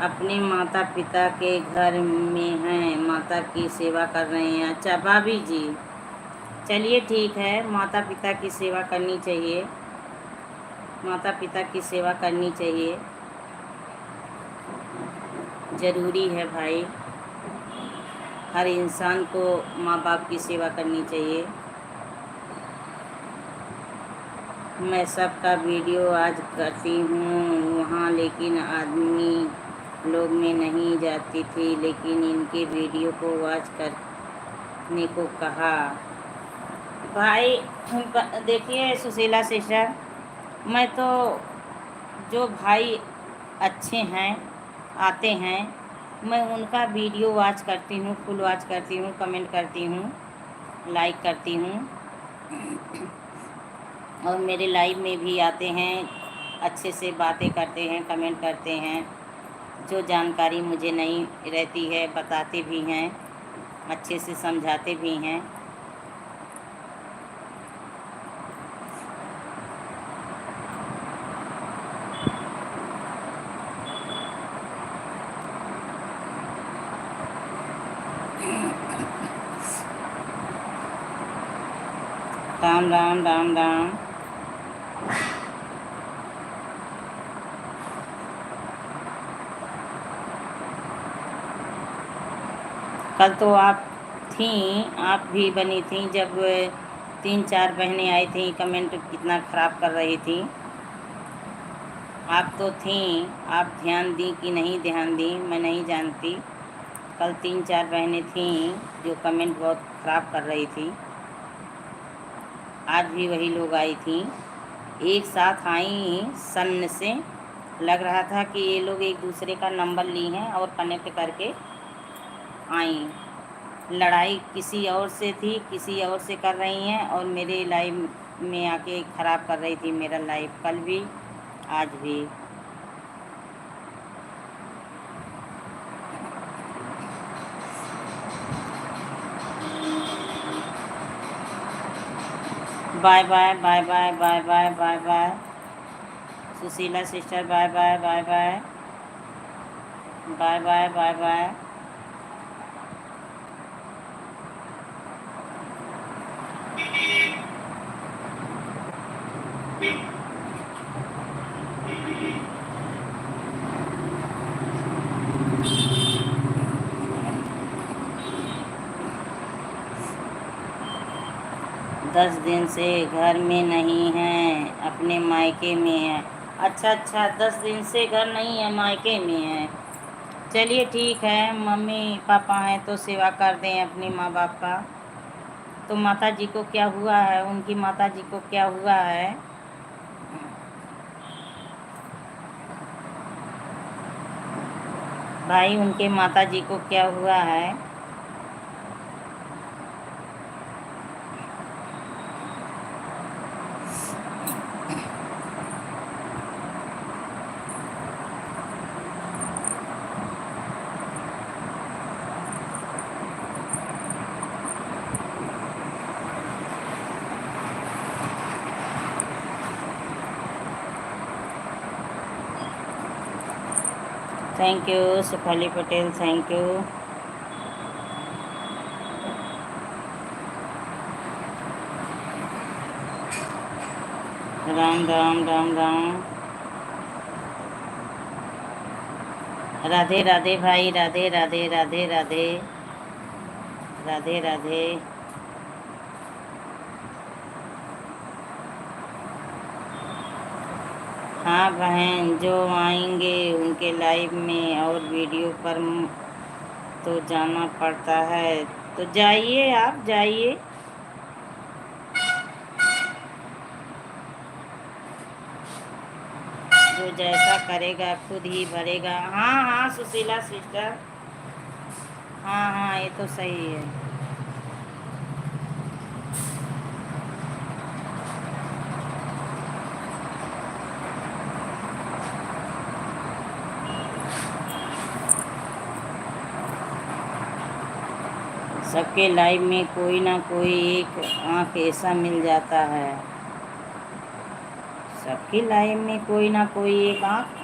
अपने माता पिता के घर में हैं, माता की सेवा कर रहे हैं। अच्छा भाभी जी, चलिए ठीक है, माता पिता की सेवा करनी चाहिए, माता पिता की सेवा करनी चाहिए, ज़रूरी है भाई। हर इंसान को माँ बाप की सेवा करनी चाहिए। मैं सबका वीडियो आज करती हूँ वहाँ, लेकिन आदमी लोग में नहीं जाती थी, लेकिन इनके वीडियो को वॉच करने को कहा। भाई देखिए सुशीला सिस्टर, मैं तो जो भाई अच्छे हैं आते हैं, मैं उनका वीडियो वॉच करती हूँ, फुल वॉच करती हूँ, कमेंट करती हूँ, लाइक करती हूँ, और मेरे लाइव में भी आते हैं, अच्छे से बातें करते हैं, कमेंट करते हैं। जो जानकारी मुझे नहीं रहती है बताते भी हैं, अच्छे से समझाते भी हैं। राम राम राम राम। कल तो आप थी, आप भी बनी थी, जब 3-4 बहनें आई थी, कमेंट कितना ख़राब कर रही थी। आप तो थी, आप ध्यान दी कि नहीं ध्यान दी मैं नहीं जानती। कल 3-4 बहनें थीं जो कमेंट बहुत ख़राब कर रही थी। आज भी वही लोग आई थी, एक साथ आई सन्न से, लग रहा था कि ये लोग एक दूसरे का नंबर ली हैं और कनेक्ट करके आई। लड़ाई किसी और से थी, किसी और से कर रही हैं, और मेरे लाइव में आके ख़राब कर रही थी मेरा लाइव, कल भी आज भी। Bye bye bye bye bye bye bye bye. Sushila sister bye bye bye bye bye bye bye bye. 10 दिन से घर में नहीं हैं, अपने मायके में हैं। अच्छा अच्छा, 10 दिन से घर नहीं है, मायके में है। चलिए ठीक है, मम्मी पापा हैं तो सेवा कर दें अपनी माँ बाप का। तो माता जी को क्या हुआ है, उनकी माता जी को क्या हुआ है? भाई उनके माता जी को क्या हुआ है? Thank you Sukhali Patel, thank you. Ram Ram Ram Ram. Radhe Radhe भाई, राधे राधे राधे राधे राधे राधे। हाँ बहन, जो आएंगे उनके लाइव में और वीडियो पर तो जाना पड़ता है। तो जाइए, आप जाइए। जो जैसा करेगा खुद ही भरेगा। हाँ हाँ सुशीला सिस्टर। हाँ हाँ, ये तो सही है। सबके लाइव में कोई ना कोई एक आंख ऐसा मिल जाता है। सबकी लाइफ में कोई ना कोई एक आंख।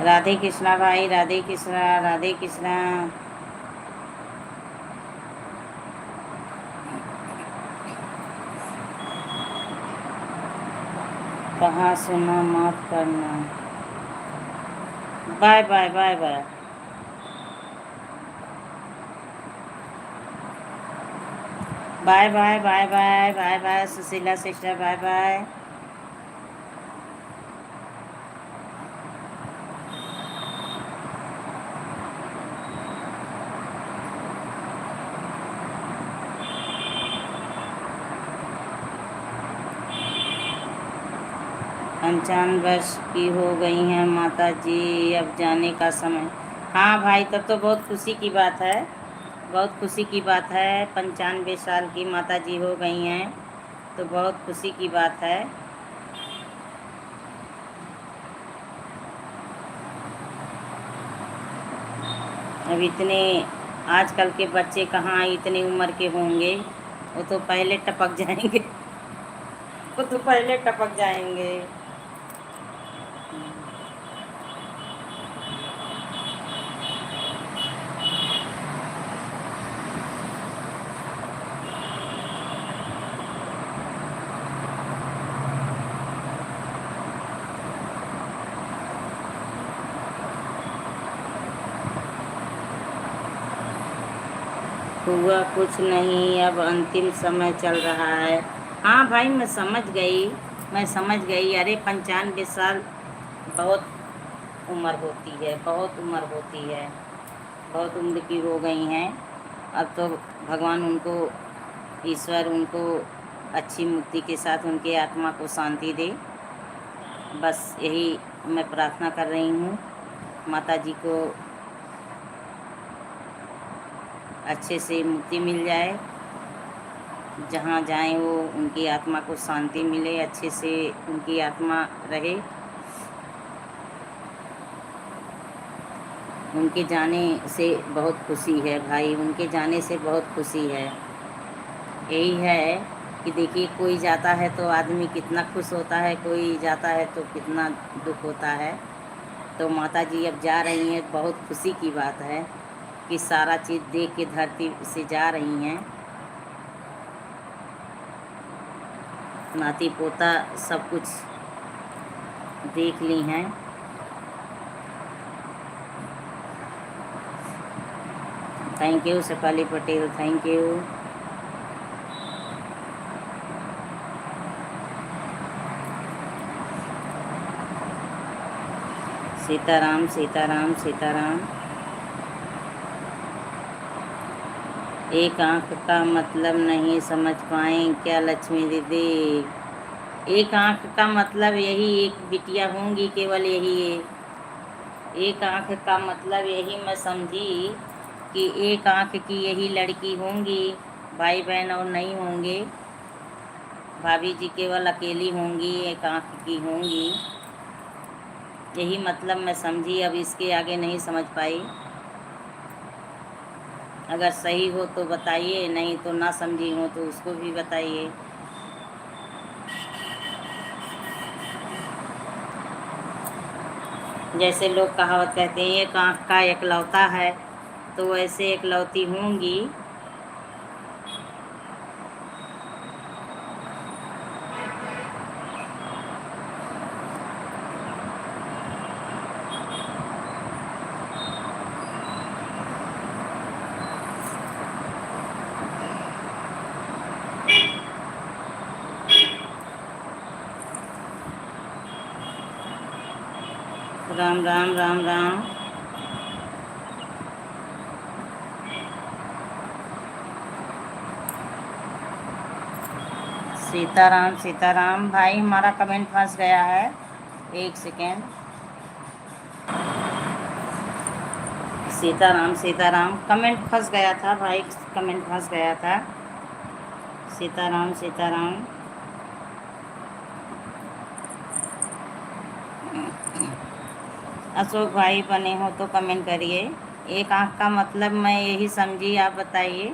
राधे कृष्णा भाई, राधे कृष्णा, राधे कृष्णा। कहाँ सुना, माफ करना। Bye bye bye bye. Bye bye bye bye bye bye Sushila sister, bye bye. पंचान वर्ष की हो गई हैं माता जी, अब जाने का समय। हाँ भाई, तब तो बहुत खुशी की बात है। बहुत खुशी की बात है। 95 साल की माता जी हो गई हैं तो बहुत खुशी की बात है। अब इतने आजकल के बच्चे कहाँ इतनी उम्र के होंगे। वो तो पहले टपक जाएंगे। वो तो पहले टपक जाएंगे। हुआ कुछ नहीं, अब अंतिम समय चल रहा है। हाँ भाई, मैं समझ गई, मैं समझ गई। अरे 95 साल बहुत उम्र होती है, बहुत उम्र होती है। बहुत उम्र की हो गई हैं। अब तो भगवान उनको, ईश्वर उनको अच्छी मुक्ति के साथ उनके आत्मा को शांति दे। बस यही मैं प्रार्थना कर रही हूँ। माता जी को अच्छे से मुक्ति मिल जाए। जहाँ जाएं वो उनकी आत्मा को शांति मिले, अच्छे से उनकी आत्मा रहे। उनके जाने से बहुत खुशी है भाई, उनके जाने से बहुत खुशी है। यही है कि देखिए, कोई जाता है तो आदमी कितना खुश होता है, कोई जाता है तो कितना दुख होता है। तो माता जी अब जा रही हैं, बहुत खुशी की बात है कि सारा चीज़ देख के धरती से जा रही हैं। नाती पोता सब कुछ देख ली हैं। Thank you Shefali Patel, thank you. Sitaram Sitaram Sitaram. एक आंख का मतलब नहीं समझ पाए क्या लक्ष्मी दीदी? एक आंख का मतलब यही एक बिटिया होंगी, केवल यही एक आंख का मतलब यही मैं समझी कि एक आंख की यही लड़की होंगी, भाई बहन और नहीं होंगे। भाभी जी केवल अकेली होंगी, एक आंख की होंगी। यही मतलब मैं समझी, अब इसके आगे नहीं समझ पाई। अगर सही हो तो बताइए, नहीं तो ना समझी हो तो उसको भी बताइए। जैसे लोग कहावत कहते हैं एक आँख का एकलौता है, तो वैसे एकलौती होंगी। राम राम राम राम। सीताराम सीताराम। भाई हमारा कमेंट फंस गया है, एक सेकेंड। सीताराम सीताराम कमेंट फंस गया था भाई, कमेंट फंस गया था। सीताराम सीताराम। अशोक भाई बने हो तो कमेंट करिए। एक आँख का मतलब मैं यही समझी, आप बताइए।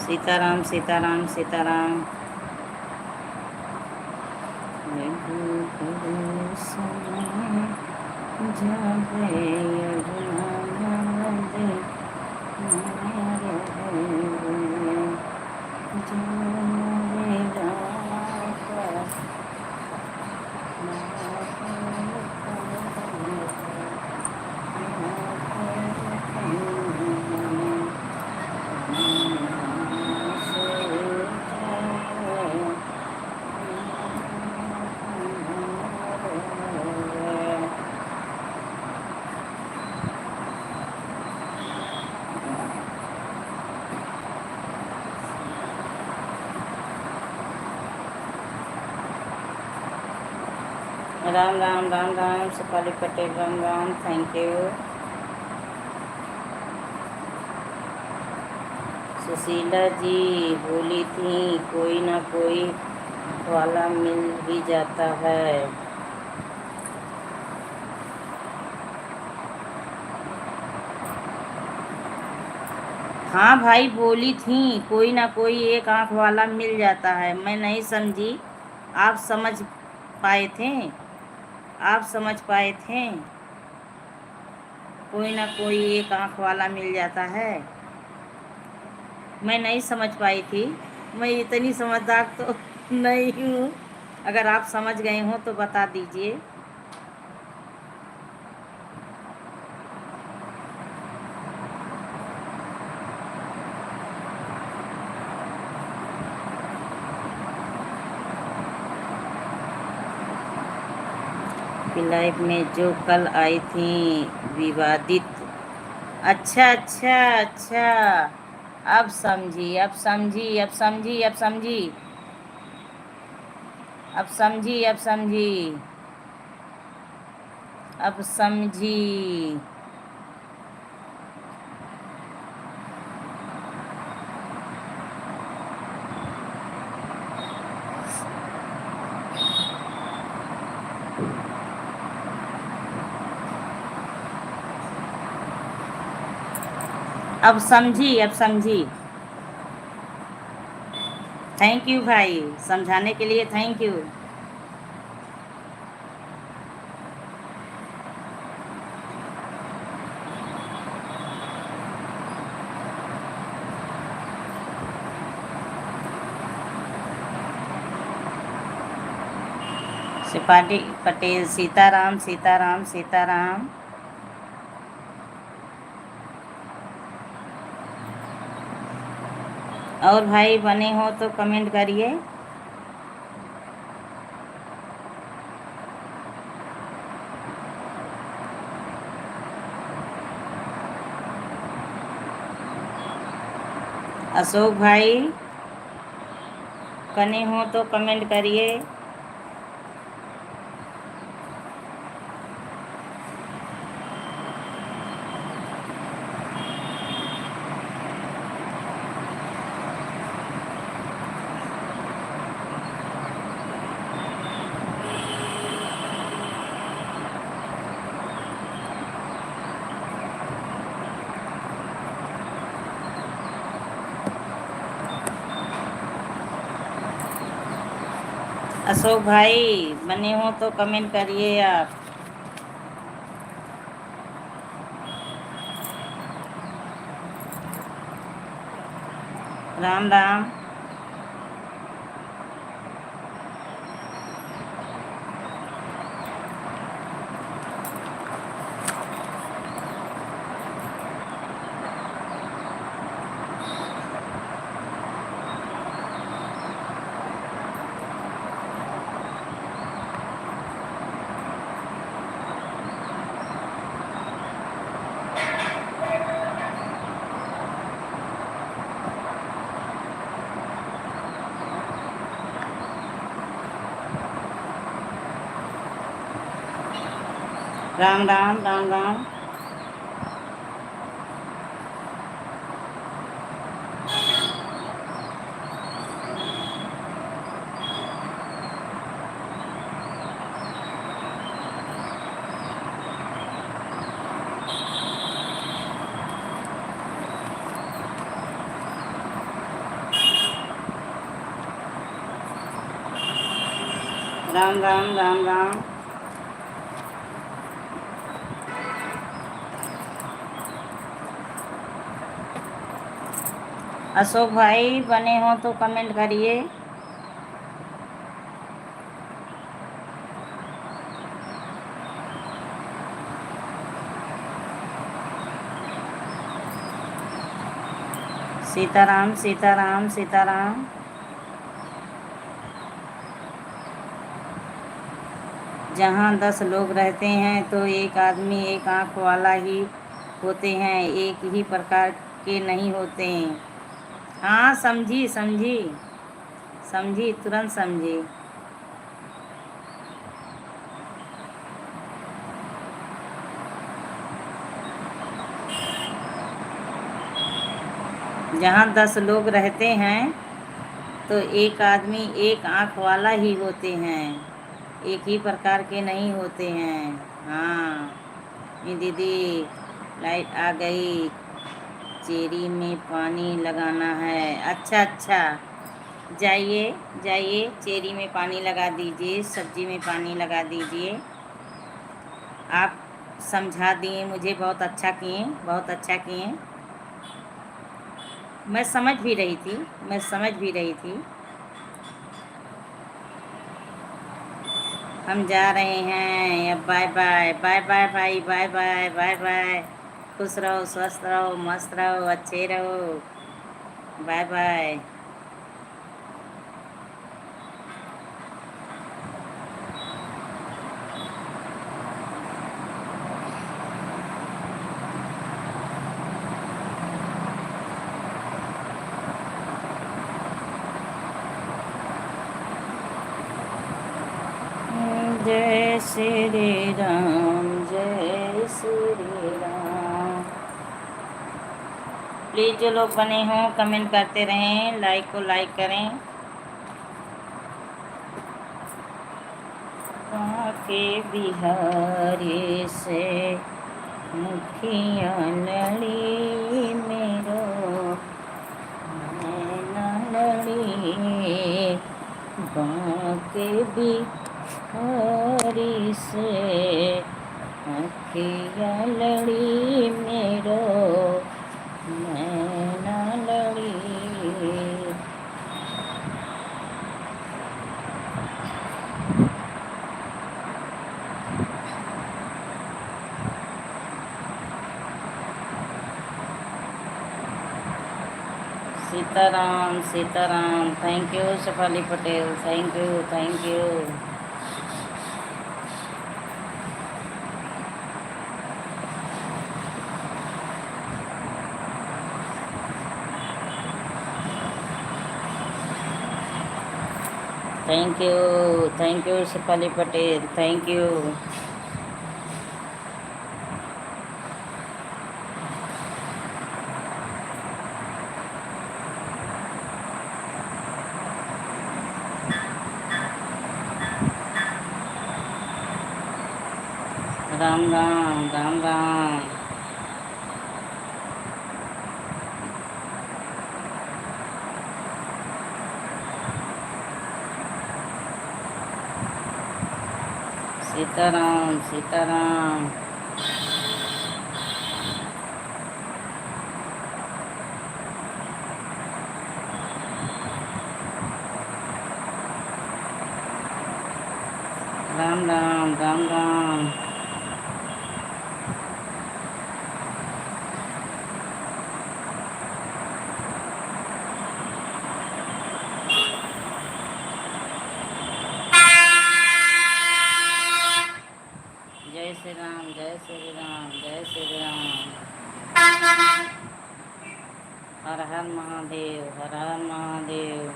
सीताराम सीताराम सीताराम। राम राम राम राम। Supali Patel Ram Ram, thank you. सुशीला जी बोली थी कोई ना कोई वाला मिल ही जाता है। हाँ भाई बोली थी कोई ना कोई एक आँख वाला मिल जाता है, मैं नहीं समझी। आप समझ पाए थे, आप समझ पाए थे। कोई ना कोई एक आँख वाला मिल जाता है, मैं नहीं समझ पाई थी। मैं इतनी समझदार तो नहीं हूँ। अगर आप समझ गए हो तो बता दीजिए। लाइफ में जो कल आई थी विवादित। अच्छा अच्छा अच्छा, अब समझी अब समझी अब समझी अब समझी अब समझी अब समझी अब समझी। अब समझी अब समझी। थैंक यू भाई, समझाने के लिए थैंक यू। सिपाही पटेल सीताराम सीताराम सीताराम। और भाई बने हो तो कमेंट करिए। अशोक भाई बने हो तो कमेंट करिए। अशोक भाई बने हो तो कमेंट करिए आप। राम राम। राम राम राम राम। राम राम राम राम। अशोक भाई बने हो तो कमेंट करिए। सीताराम सीताराम सीताराम। जहाँ 10 लोग रहते हैं तो एक आदमी एक आँख वाला ही होते हैं, एक ही प्रकार के नहीं होते हैं। हाँ समझी समझी समझी, तुरंत समझी। जहाँ 10 लोग रहते हैं तो एक आदमी एक आँख वाला ही होते हैं, एक ही प्रकार के नहीं होते हैं। हाँ ये दीदी लाइट आ गई, चेरी में पानी लगाना है। अच्छा अच्छा, जाइए जाइए, चेरी में पानी लगा दीजिए, सब्जी में पानी लगा दीजिए। आप समझा दिए मुझे, बहुत अच्छा किए, बहुत अच्छा किए। मैं समझ भी रही थी, मैं समझ भी रही थी। हम जा रहे हैं अब, बाय बाय बाय बाय भाई, बाय बाय बाय बाय। खुश रहो, स्वस्थ रहो, मस्त रहो, अच्छे रहो। Bye bye. जय श्री राम, जय श्री राम। प्लीज़ जो लोग बने हों कमेंट करते रहें, लाइक को लाइक करें। के बिहारी से मुखिया लड़ी मेरो, नैना लड़ी बाके बिहारी से, मुखिया लड़ी मेरो, नैना लड़ी। Sitaram Sitaram. Thank you Shefali Patel, thank you thank you. Thank you Shefali Patel, thank you. Ram Ram Ram Ram. Sitaram Sitaram. Ram Ram Ram Ram. जय श्री राम, जय श्री राम, जय श्री राम। हर हर महादेव, हर हर Mahadev.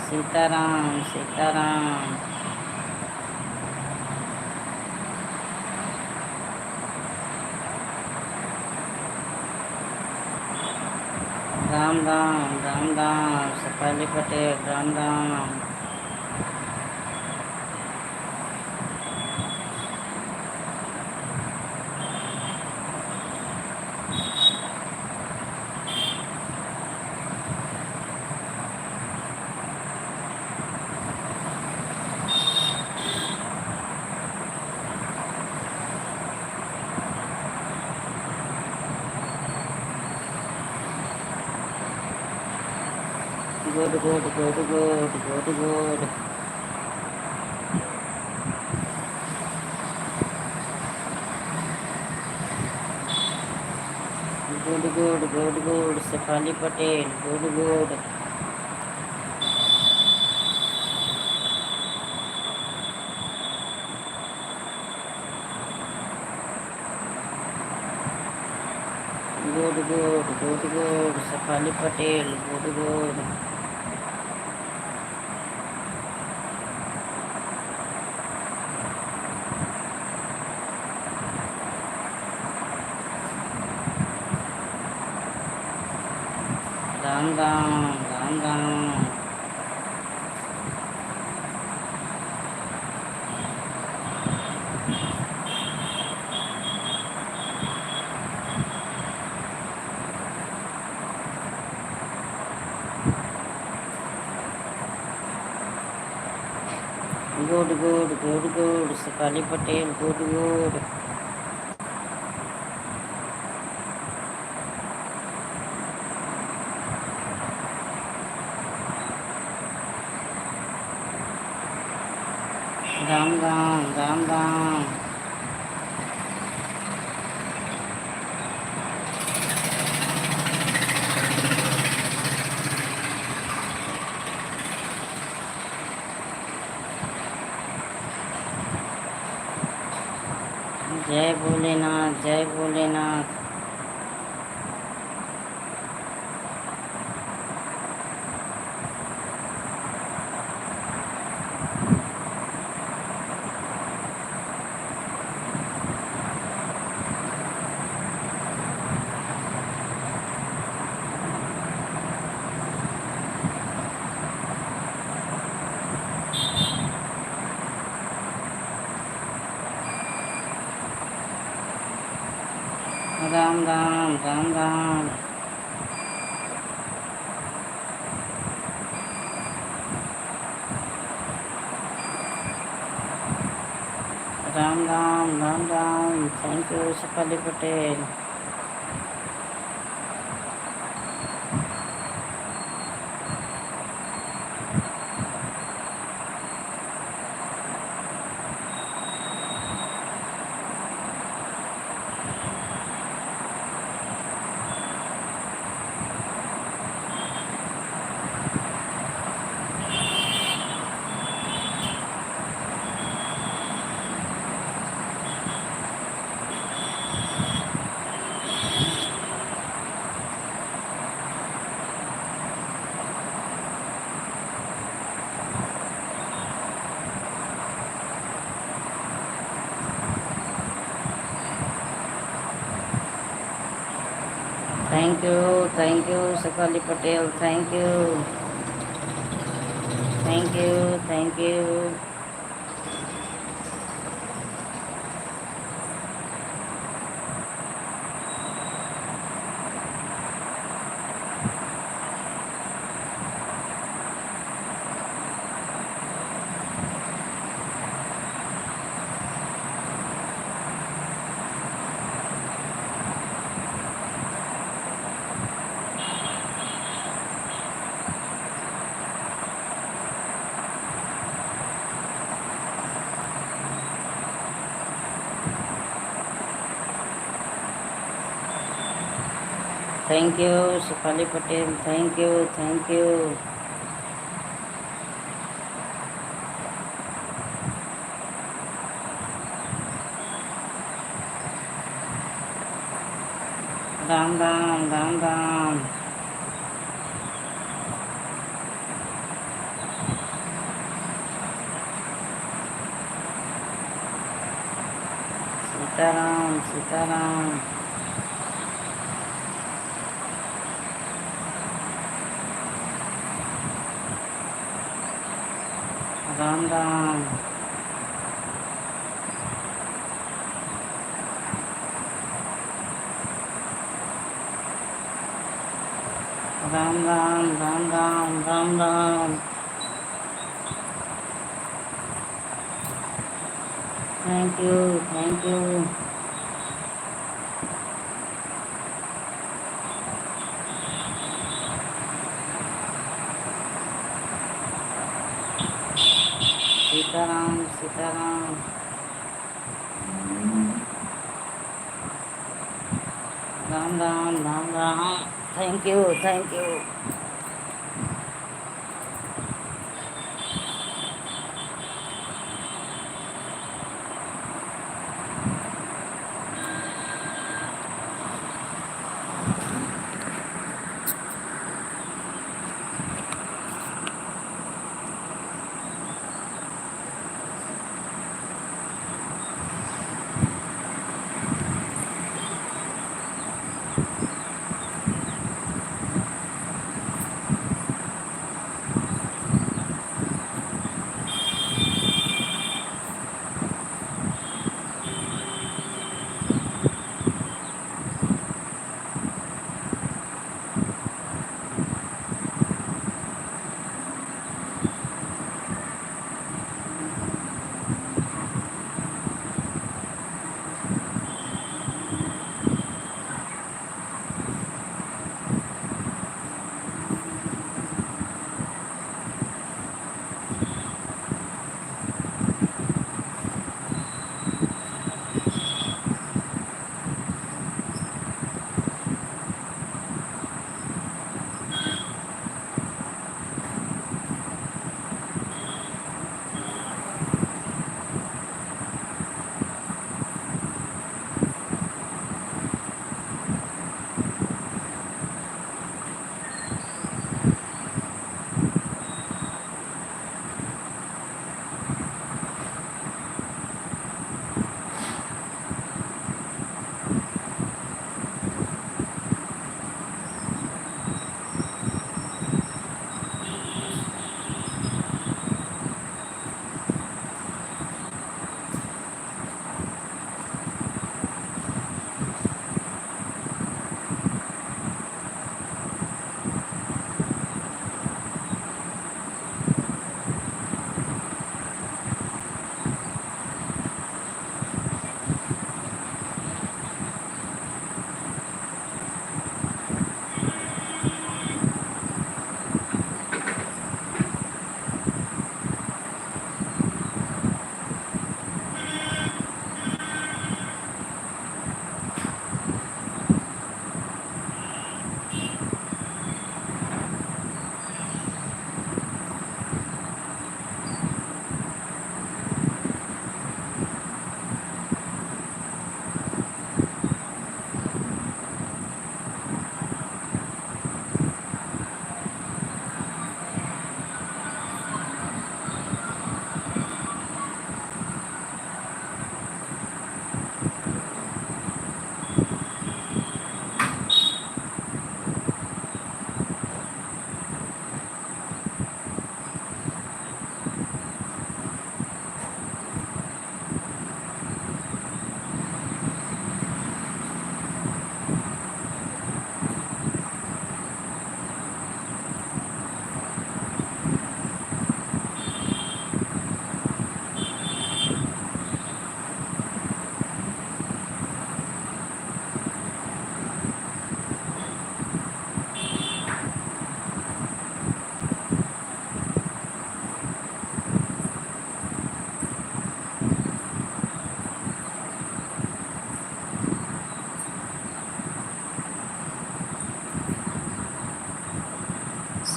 Sitaram Sitaram. Ram Ram Ram Ram Shefali Patel, Ram Ram. Good good good good good good. Good good good good Shefali Patel, good good. Good good good good Shefali Patel, good good. Ram Ram Ram Ram. Good good good good Shefali Patel, good good. Ram Ram Ram Ram. जय भोलेनाथ, जय Bholenath. Ram Ram Ram Ram. Ram Ram Ram Ram. Thank you Shefali Patel. Thank you Shefali Patel, thank you, thank you. Thank you Shefali Patel, thank you, thank you. Ram Ram, Ram Ram. Sitaram, Sitaram. Ram Ram, Ram Ram, Ram Ram, Ram Ram. Thank you, thank you. Sitaram, Sitaram. Ram Ram, Ram Ram. Thank you, thank you.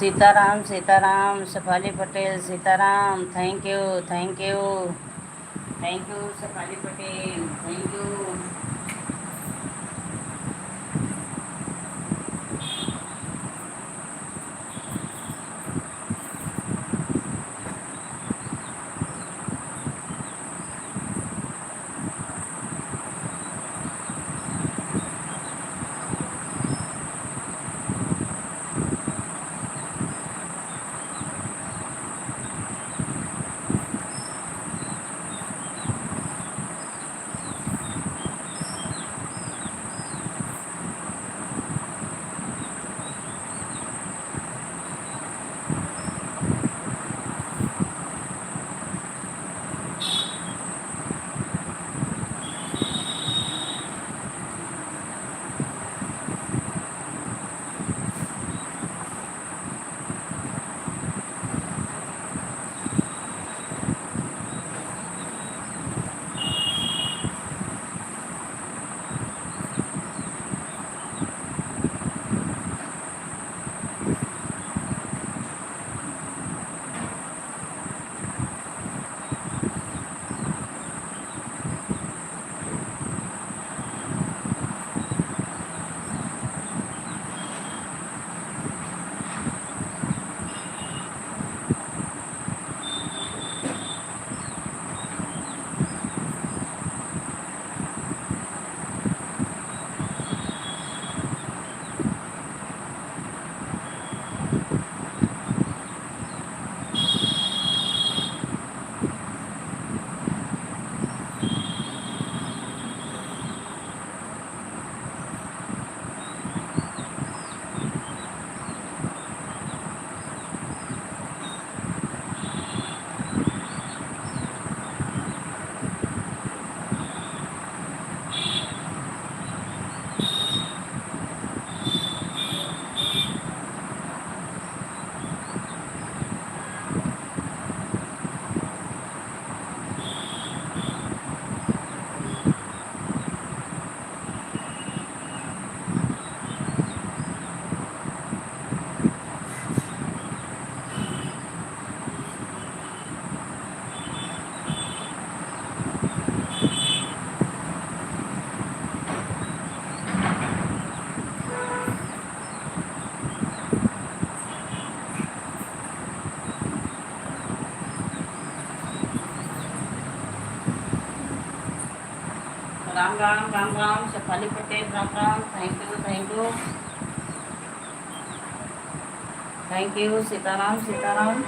Sitaram Sitaram Shefali Patel Sitaram thank you thank you thank you Shefali Patel thank you. Ram Ram Ram Ram Shefali Patel Ram Ram thank you Sitaram Sitaram.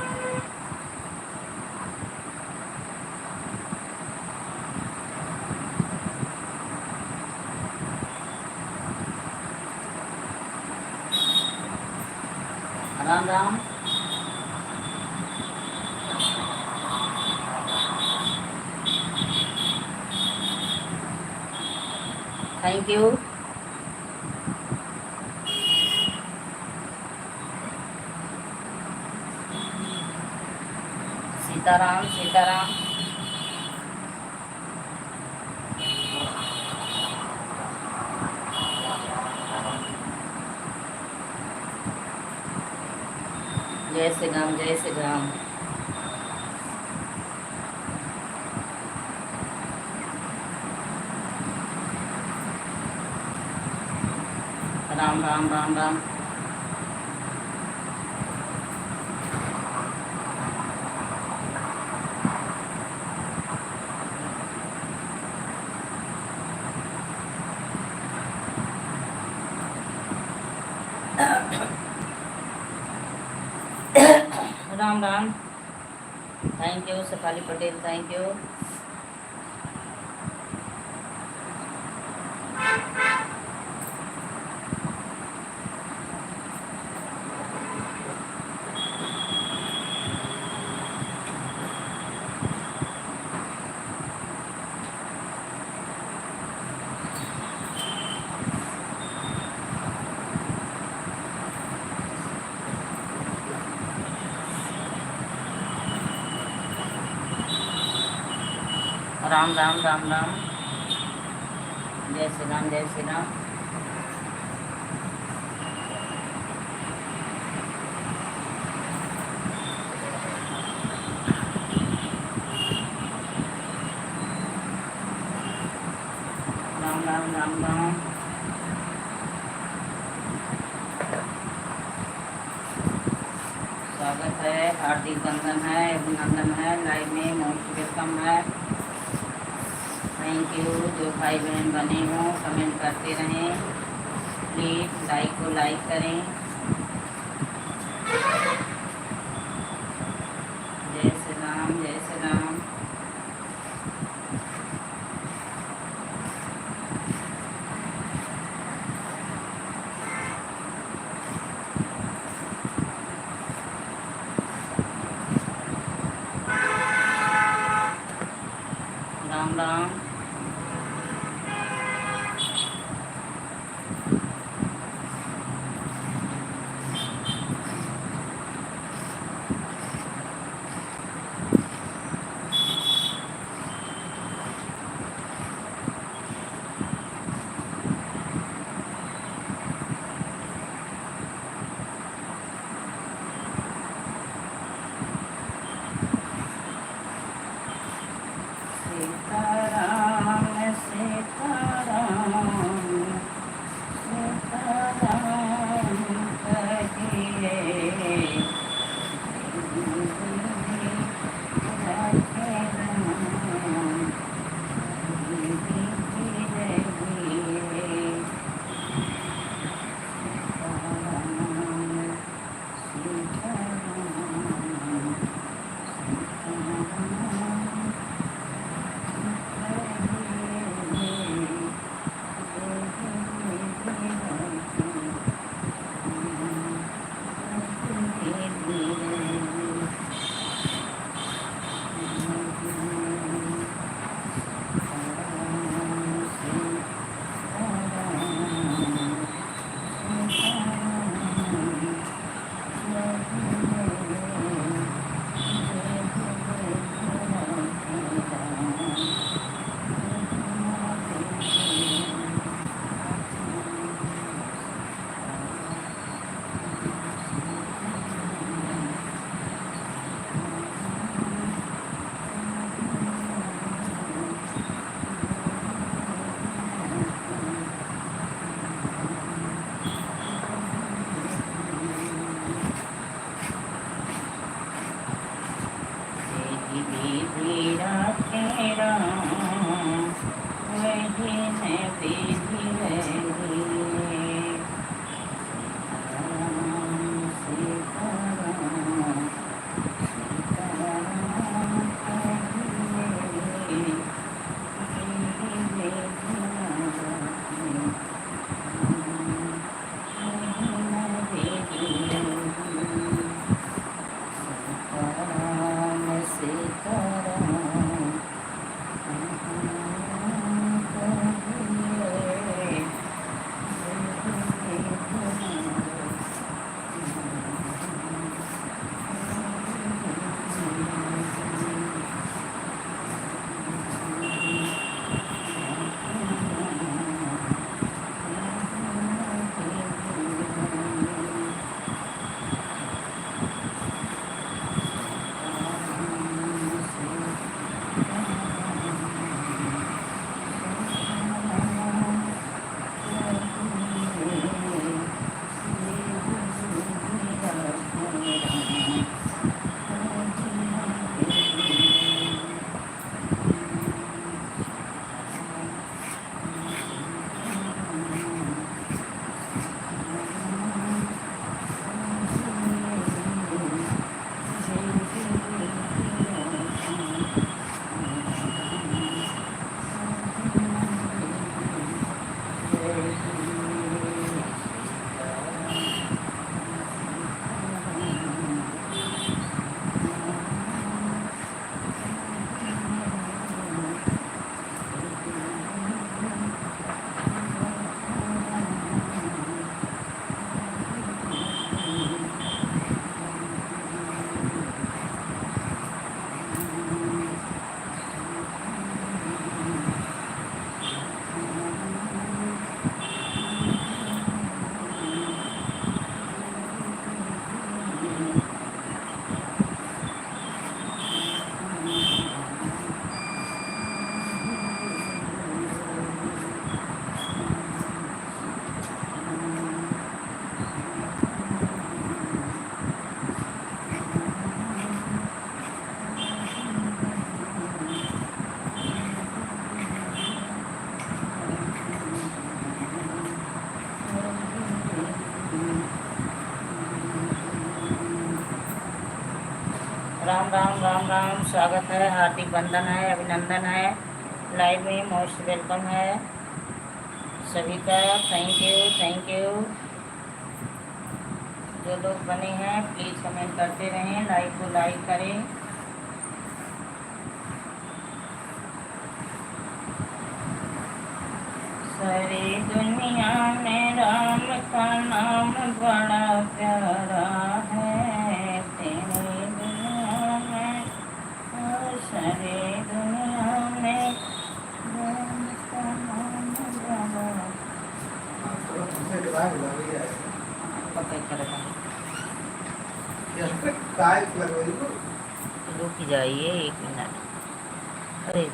Ram Ram thank you. Sitaram Sitaram जय श्री राम जय Shri Ram. Ram Ram Ram Ram Ram Ram thank you Shefali Patel thank you. Ram Ram Ram Ram जय श्री राम जय श्री राम। राम राम। स्वागत है, हार्दिक बंधन है, अभिनंदन है, लाइव में मोस्ट वेलकम है। Thank you. जो भाई बहन बने हों कमेंट करते रहें, प्लीज़ लाइक को लाइक करें। जय श्री राम, जय श्री राम। राम राम। राम राम राम राम। स्वागत है, हार्दिक वंदन है, अभिनंदन है। लाइव में मोस्ट वेलकम है सभी का। Thank you, thank you. जो लोग बने हैं प्लीज़ कमेंट करते रहें, लाइव को लाइक करें। सारी दुनिया में राम का नाम बड़ा प्यारा है। तेरी दुनिया में और सारी दुनिया में राम का नाम बड़ा पकड़ कर रखा है। रुक जाइए 1 मिनट। अरे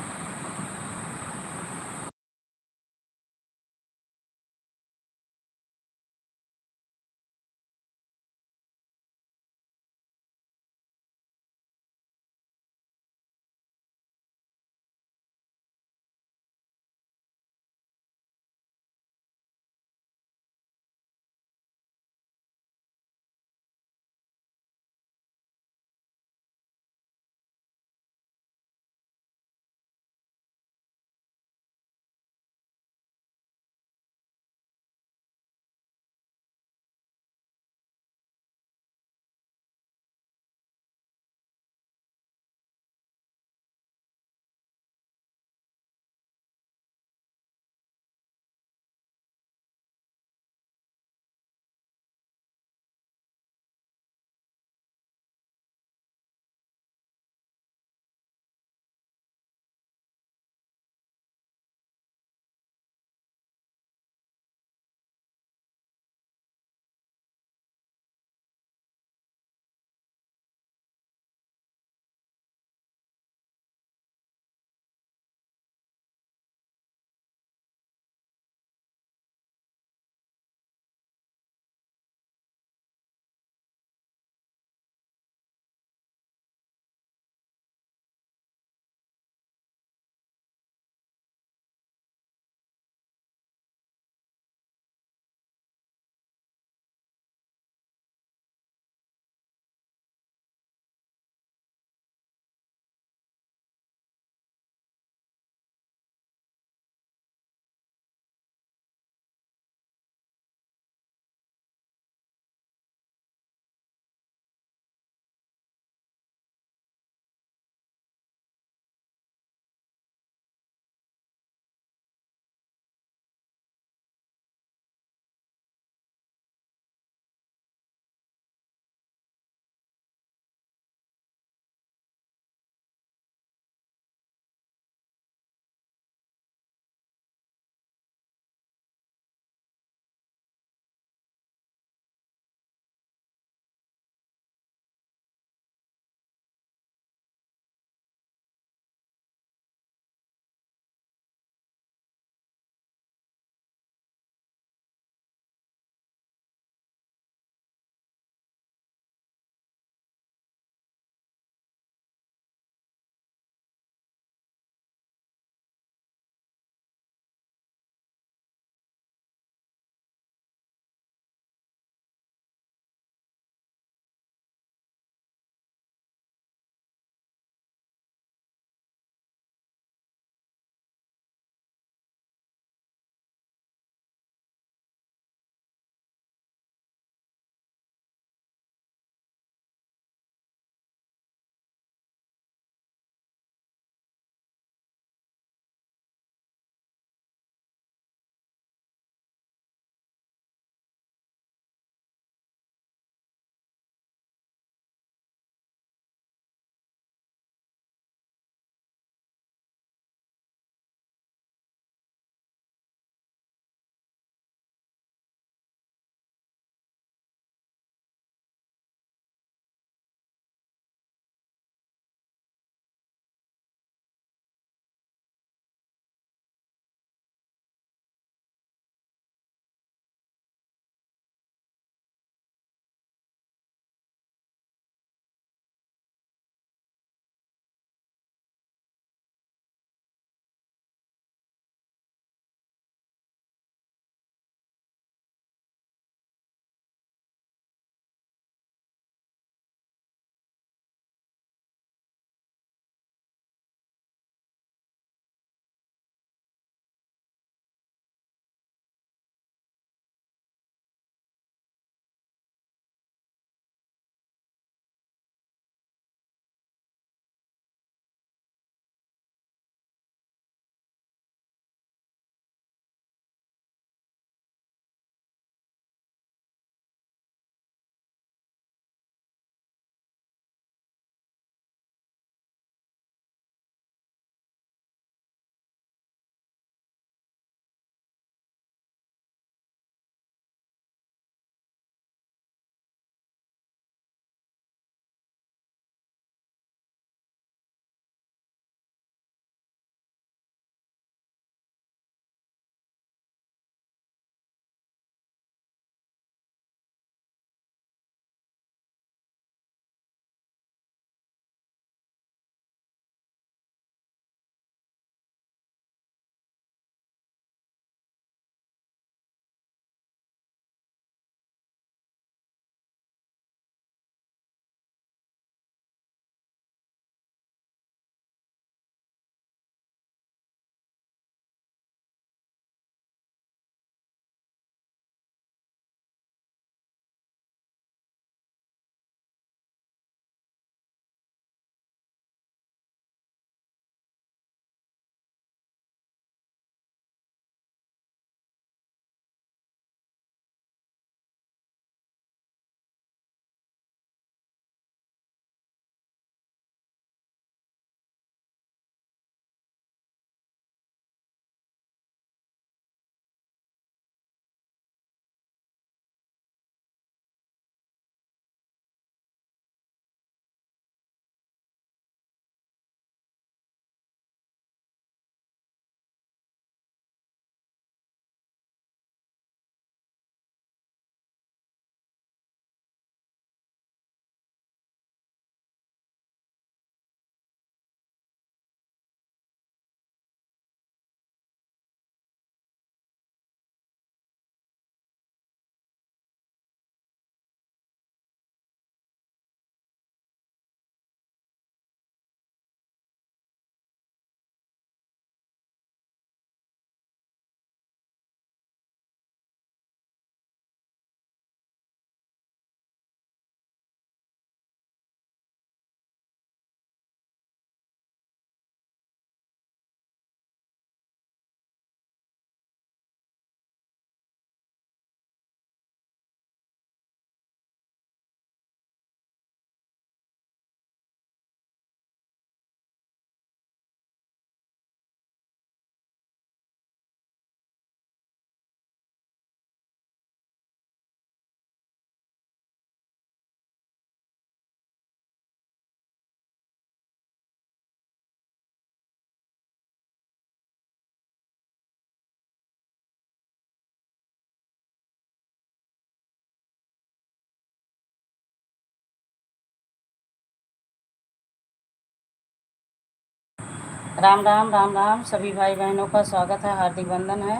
राम राम राम राम सभी भाई बहनों का स्वागत है, हार्दिक वंदन है।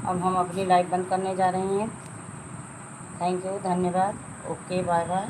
अब हम अपनी लाइव बंद करने जा रहे हैं। थैंक यू, धन्यवाद। Okay, bye bye.